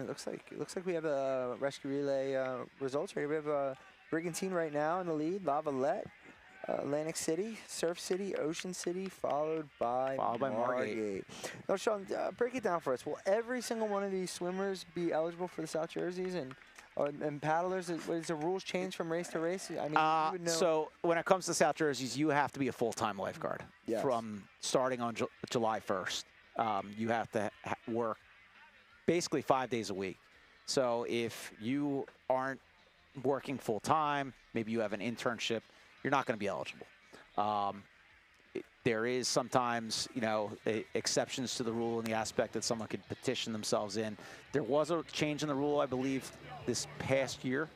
it looks like we have a rescue relay results right here. We have Brigantine right now in the lead. Lavalette, Atlantic City, Surf City, Ocean City, followed by Margate. Now, Sean, break it down for us. Will every single one of these swimmers be eligible for the South Jerseys and paddlers? Is the rules change from race to race? I mean, you would know. So when it comes to South Jerseys, you have to be a full-time lifeguard from starting on July 1st. You have to work basically 5 days a week. So if you aren't working full-time, maybe you have an internship, you're not going to be eligible. There is sometimes, exceptions to the rule in the aspect that someone could petition themselves in. There was a change in the rule, I believe, this past year,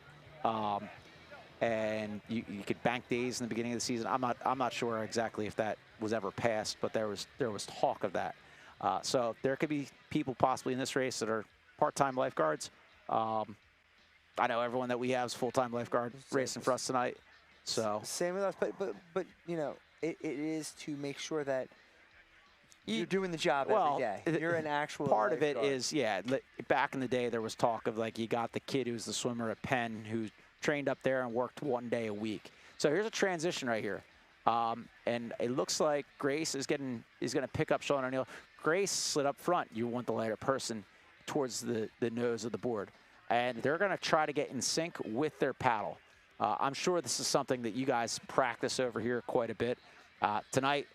and you could bank days in the beginning of the season. I'm not sure exactly if that was ever passed, but there was talk of that. So there could be people possibly in this race that are part-time lifeguards. I know everyone that we have is full-time lifeguard racing for us tonight. So same with us, but you know, it is to make sure that you're doing the job every day. You're an actual part of it lifeguard. is, yeah, back in the day there was talk of like you got the kid who's the swimmer at Penn who trained up there and worked 1 day a week. So here's a transition right here. And it looks like Grace is going to pick up Sean O'Neill. Grace slid up front. You want the lighter person towards the nose of the board. And they're going to try to get in sync with their paddle. I'm sure this is something that you guys practice over here quite a bit. Tonight,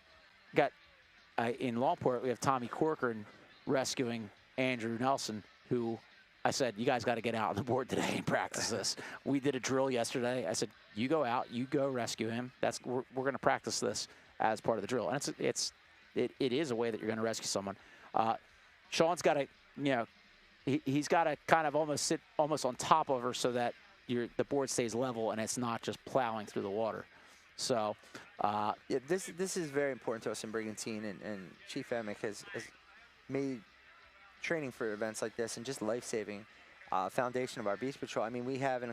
in Longport, we have Tommy Corcoran rescuing Andrew Nelson, who I said, you guys got to get out on the board today and practice this. We did a drill yesterday. I said, you go out, you go rescue him. We're going to practice this as part of the drill. And it is a way that you're going to rescue someone. Sean's got to, you know, he's got to kind of almost sit almost on top of her so that the board stays level and it's not just plowing through the water. So, yeah, this is very important to us in Brigantine, and Chief Emick has made training for events like this and just life-saving foundation of our beach patrol. I mean, we have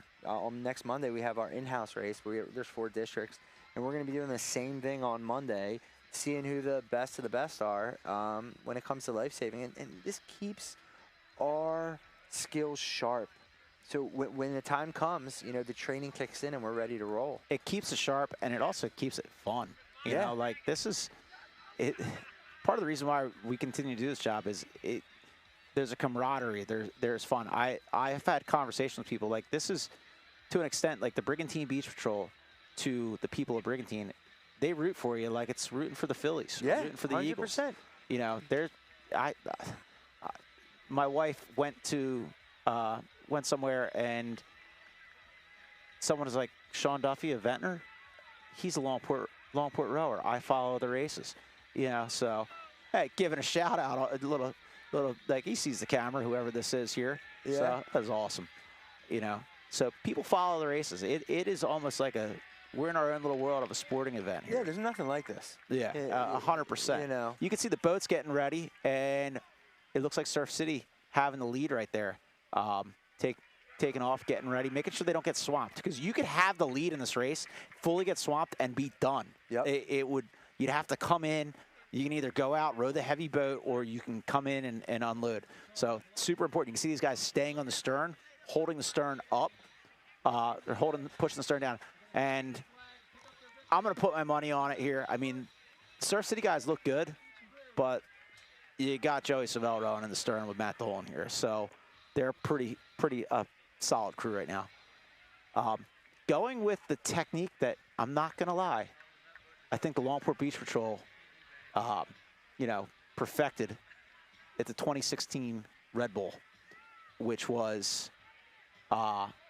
next Monday we have our in-house race. There's 4 districts, and we're going to be doing the same thing on Monday, seeing who the best of the best are when it comes to life-saving, and this keeps our skills sharp. So when the time comes, you know, the training kicks in and we're ready to roll. It keeps it sharp, and it also keeps it fun. You know, like this is it. Part of the reason why we continue to do this job is there's a camaraderie. There's fun. I have had conversations with people like this is, to an extent, like the Brigantine Beach Patrol to the people of Brigantine. They root for you like it's rooting for the Phillies. Yeah, rooting for the 100%. Eagles. You know, my wife went somewhere and someone was like, Sean Duffy of Ventnor, he's a Longport rower. I follow the races. You know, so hey, giving a shout out, a little like he sees the camera, whoever this is here. Yeah. So that's awesome. You know, so people follow the races. It is almost like we're in our own little world of a sporting event here. Yeah, there's nothing like this. Yeah, 100%. You know, you can see the boats getting ready, and it looks like Surf City having the lead right there. Taking off, getting ready, making sure they don't get swamped, because you could have the lead in this race, fully get swamped, and be done. Yep. You'd have to come in. You can either go out, row the heavy boat, or you can come in and unload. So super important. You can see these guys staying on the stern, holding the stern up. They're pushing the stern down. And I'm going to put my money on it here. I mean, Surf City guys look good, but you got Joey Savell rowing in the stern with Matt Dolan here. So they're pretty solid crew right now. Going with the technique that, I'm not going to lie, I think the Longport Beach Patrol, you know, perfected at the 2016 Red Bull, which was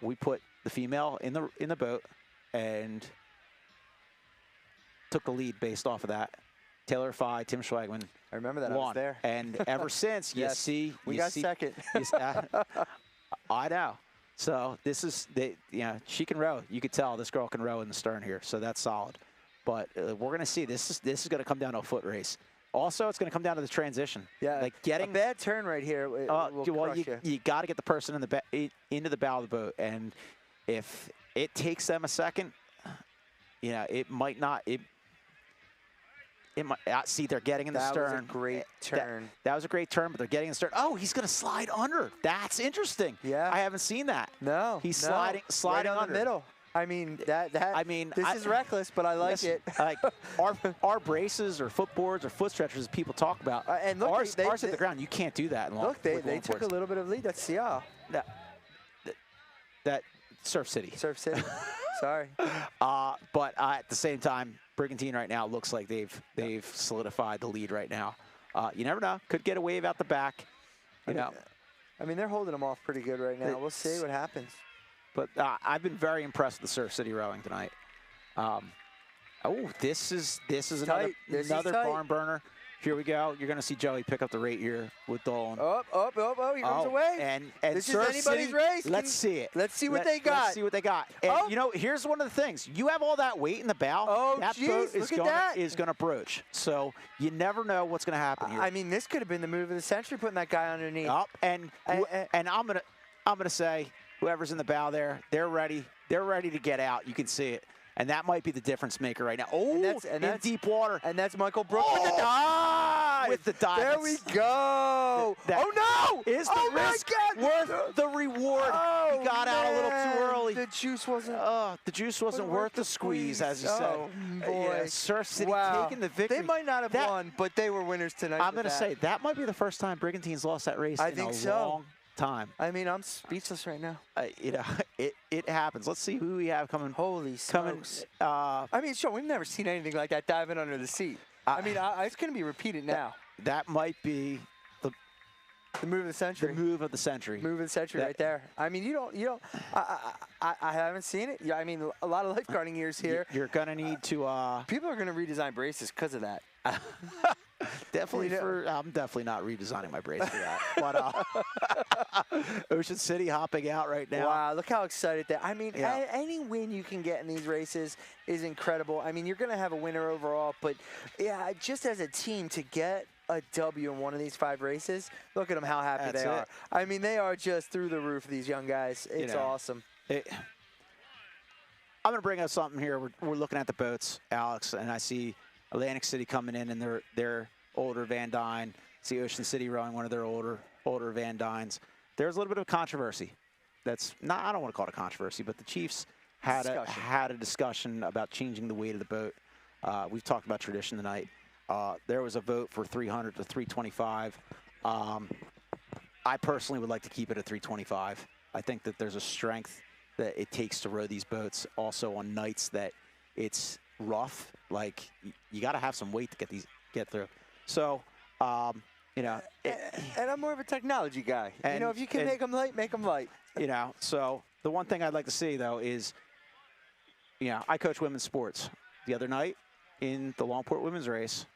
we put the female in the boat and took the lead based off of that. Taylor Fye, Tim Schwagman. I remember that. Won. I was there. And ever since, Yes. We got second. I know. So this is, she can row. You could tell this girl can row in the stern here, so that's solid. But we're going to see. This is going to come down to a foot race. Also, it's going to come down to the transition. Yeah, like getting a bad turn right here. You got to get the person into the bow of the boat, and if it takes them a second, it might not. It might see they're getting in the stern. That was a great turn. That was a great turn, but they're getting in the stern. Oh, he's going to slide under. That's interesting. Yeah, I haven't seen that. No, he's sliding right under. the middle. I mean, this is reckless, but I like it. Like our braces or footboards or foot stretchers people talk about, and look, ours at the ground. You can't do that. Look, they took a little bit of lead. That's Seattle. That Surf City. Surf City. Sorry. But at the same time, Brigantine right now looks like they've solidified the lead right now. You never know. Could get a wave out the back. I mean, they're holding them off pretty good right now. We'll see what happens. But I've been very impressed with the Surf City rowing tonight. This is another barn burner. Here we go. You're going to see Joey pick up the rate here with Dolan. Oh, he comes away. And this Surf is anybody's City, race. Let's see it. Let's see what they got. Let's see what they got. And, here's one of the things. You have all that weight in the bow. Oh, that boat is going to broach. So you never know what's going to happen here. I mean, this could have been the move of the century, putting that guy underneath. And I'm going to say, whoever's in the bow there, they're ready. They're ready to get out. You can see it. And that might be the difference maker right now. Oh, and that's deep water. And that's Michael Brooks with the dive. With the dive. There we go. Oh, no. Is the risk worth the reward? Oh, he got out a little too early. The juice wasn't. The juice wasn't worth the squeeze, as you said. Boy. Yeah, Surf City taking the victory. They might not have won, but they were winners tonight. I'm going to say that might be the first time Brigantine's lost that race in a long time. I mean, I'm speechless right now. You know, it happens. Let's see who we have coming. Holy smokes. I mean, sure, we've never seen anything like that diving under the seat. I mean, it's going to be repeated now. That might be the move of the century. The move of the century. Move of the century right there. I mean, you don't. I haven't seen it. Yeah, I mean, a lot of lifeguarding years here. You're gonna need to. People are gonna redesign braces because of that. Definitely I'm definitely not redesigning my brace for that. But Ocean City hopping out right now. Wow, look how excited they are. I mean, any win you can get in these races is incredible. I mean, you're going to have a winner overall, but yeah, just as a team to get a W in one of these 5 races, look at them how happy they are. I mean, they are just through the roof, these young guys. It's awesome. I'm going to bring up something here. We're looking at the boats, Alex, and I see Atlantic City coming in their older Van Dyne. See Ocean City rowing one of their older Van Dynes. There's a little bit of controversy. That's not, I don't want to call it a controversy, but the Chiefs had a discussion about changing the weight of the boat. We've talked about tradition tonight. There was a vote for 300 to 325. I personally would like to keep it at 325. I think that there's a strength that it takes to row these boats. Also on nights that it's rough, like you got to have some weight to get through. So, you know. And I'm more of a technology guy. You know, if you can make them light, make them light. You know, so the one thing I'd like to see, though, is, you know, I coach women's sports. The other night in the Longport women's race,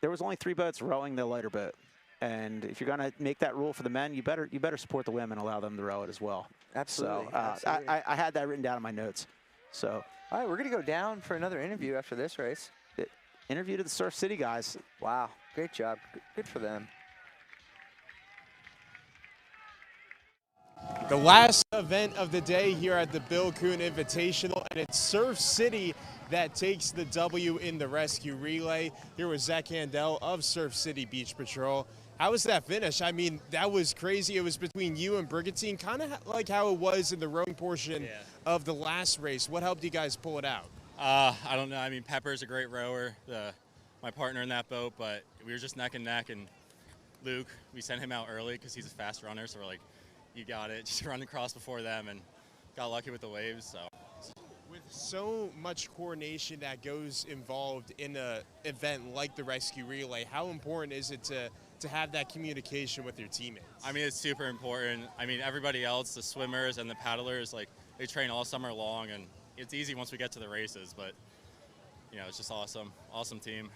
there was only 3 boats rowing the lighter boat. And if you're going to make that rule for the men, you better support the women, allow them to row it as well. Absolutely. So absolutely. I had that written down in my notes. So. All right, we're going to go down for another interview after this race. Interview to the Surf City guys. Wow, great job. Good for them. The last event of the day here at the Bill Kuhn Invitational, and it's Surf City that takes the W in the rescue relay. Here was Zach Handel of Surf City Beach Patrol. How was that finish? I mean, that was crazy. It was between you and Brigantine, kind of like how it was in the rowing portion of the last race. What helped you guys pull it out? I don't know. I mean, Pepper's a great rower, my partner in that boat, but we were just neck and neck. And Luke, we sent him out early because he's a fast runner, so we're like, you got it. Just run across before them, and got lucky with the waves. So. With so much coordination that goes involved in an event like the rescue relay, how important is it to have that communication with your teammates? I mean, it's super important. I mean, everybody else, the swimmers and the paddlers, like they train all summer long, and it's easy once we get to the races, but you know, it's just awesome team.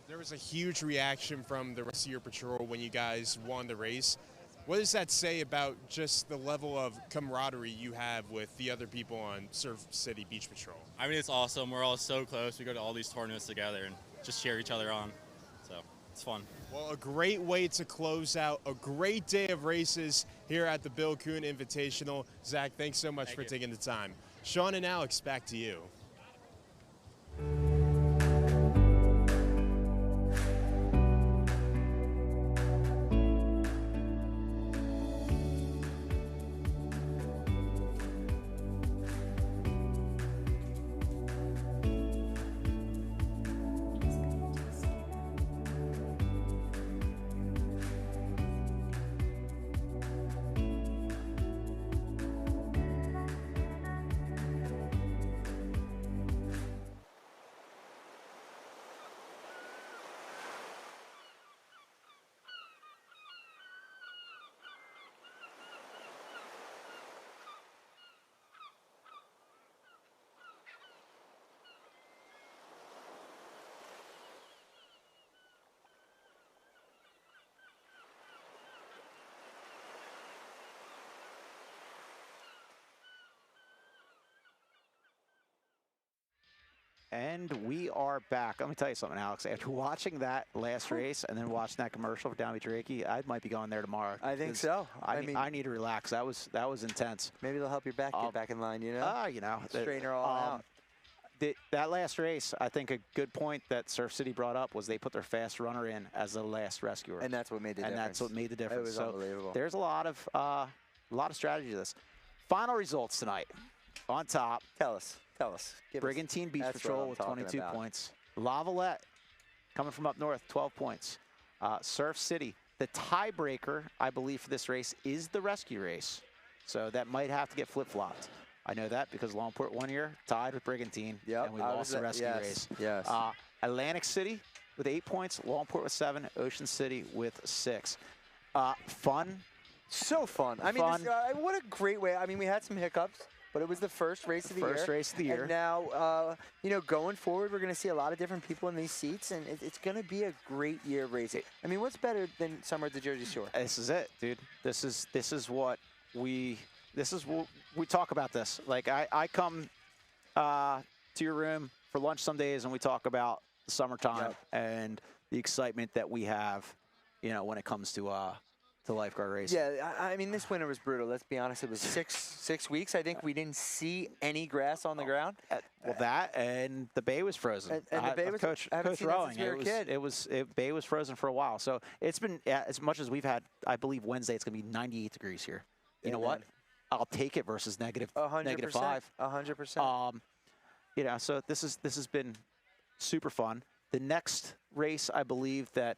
There was a huge reaction from the rest of your patrol when you guys won the race. What does that say about just the level of camaraderie you have with the other people on Surf City Beach Patrol? I mean, it's awesome. We're all so close. We go to all these tournaments together and just cheer each other on. So it's fun. Well, a great way to close out a great day of races here at the Bill Kuhn Invitational. Zach, thanks so much for taking the time. Sean and Alex, back to you. And we are back. Let me tell you something, Alex. After watching that last race and then watching that commercial for Downbeach Reiki, I might be going there tomorrow. I think so. I need to relax. That was intense. Maybe they'll help your back get back in line, you know? You know. Straighten her all out. that last race, I think a good point that Surf City brought up was they put their fast runner in as the last rescuer. And that's what made the difference. And that's what made the difference. It was unbelievable. There's a lot of strategy to this. Final results tonight. On top. Tell us. Brigantine Beach Patrol with 22 points. Lavalette coming from up north, 12 points. Surf City. The tiebreaker, I believe, for this race is the rescue race. So that might have to get flip-flopped. I know that because Longport 1 year tied with Brigantine, and we lost the rescue race. Yes. Atlantic City with 8 points, Longport with 7, Ocean City with 6. Fun. So fun. I mean, what a great way. I mean, we had some hiccups, but it was the first race of the year. First race of the year. And now, you know, going forward, we're going to see a lot of different people in these seats, and it's going to be a great year of racing. I mean, what's better than summer at the Jersey Shore? This is it, dude. This is what we talk about this. Like, I come to your room for lunch some days, and we talk about the summertime and the excitement that we have, you know, when it comes to lifeguard racing. Yeah, I mean, this winter was brutal. Let's be honest. It was six weeks. I think we didn't see any grass on the ground. Well, that and the bay was frozen. And the bay was coach rowing. Bay was frozen for a while. So it's been as much as we've had. I believe Wednesday it's going to be 98 degrees here. You know what? I'll take it versus negative 5. 100%. You know, so this has been super fun. The next race, I believe that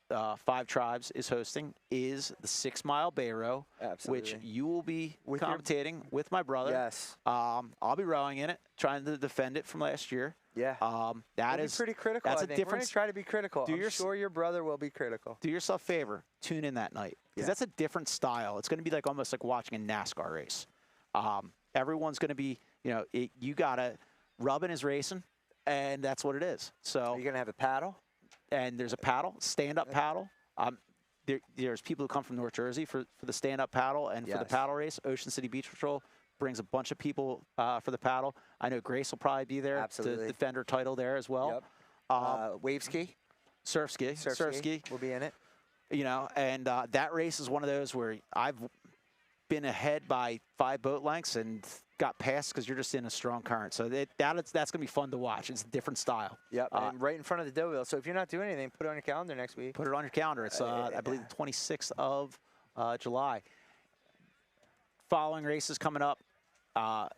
5 Tribes is hosting is the 6 Mile Bay Row, which you will be commentating with my brother. Yes. I'll be rowing in it, trying to defend it from last year. Yeah. That is pretty critical. That's I a think. difference. We're going to try to be critical. I'm sure your brother will be critical. Do yourself a favor. Tune in that night. Because that's a different style. It's going to be like almost like watching a NASCAR race. Everyone's going to be, you know, you got to rubbing is racing, and that's what it is. So you're going to have a paddle? And there's a paddle, stand-up paddle. There's people who come from North Jersey for the stand-up paddle and for the paddle race. Ocean City Beach Patrol brings a bunch of people for the paddle. I know Grace will probably be there to defend her title there as well. Wave ski? Surf ski. Surf ski. We'll be in it. You know, and that race is one of those where I've been ahead by 5 boat lengths and got past because you're just in a strong current. So that's going to be fun to watch. It's a different style. Yep, and right in front of the dough wheel. So if you're not doing anything, put it on your calendar next week. Put it on your calendar. It's, I believe, the 26th of July. Following races coming up. I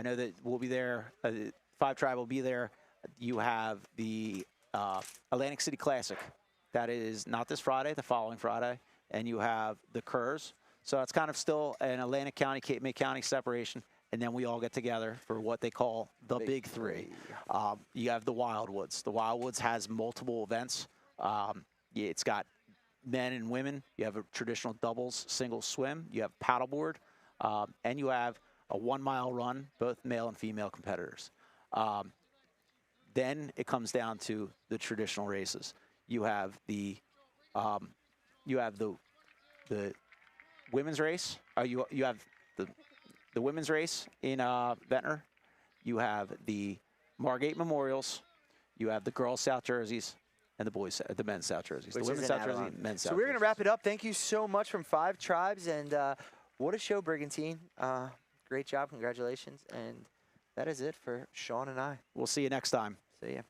know that we'll be there. 5 Tribe will be there. You have the Atlantic City Classic. That is not this Friday, the following Friday. And you have the Kerrs. So it's kind of still an Atlantic County, Cape May County separation. And then we all get together for what they call the Big Three. You have the Wildwoods. The Wildwoods has multiple events. It's got men and women. You have a traditional doubles, singles swim. You have paddleboard. And you have a 1 mile run, both male and female competitors. Then it comes down to the traditional races. You have the women's race. You have the women's race in Ventnor. You have the Margate Memorials. You have the girls' South Jerseys and the men's South Jerseys. The women's South Jersey, men's South. So we're going to wrap it up. Thank you so much from 5 Tribes, and what a show, Brigantine. Great job. Congratulations. And that is it for Sean and I. We'll see you next time. See ya.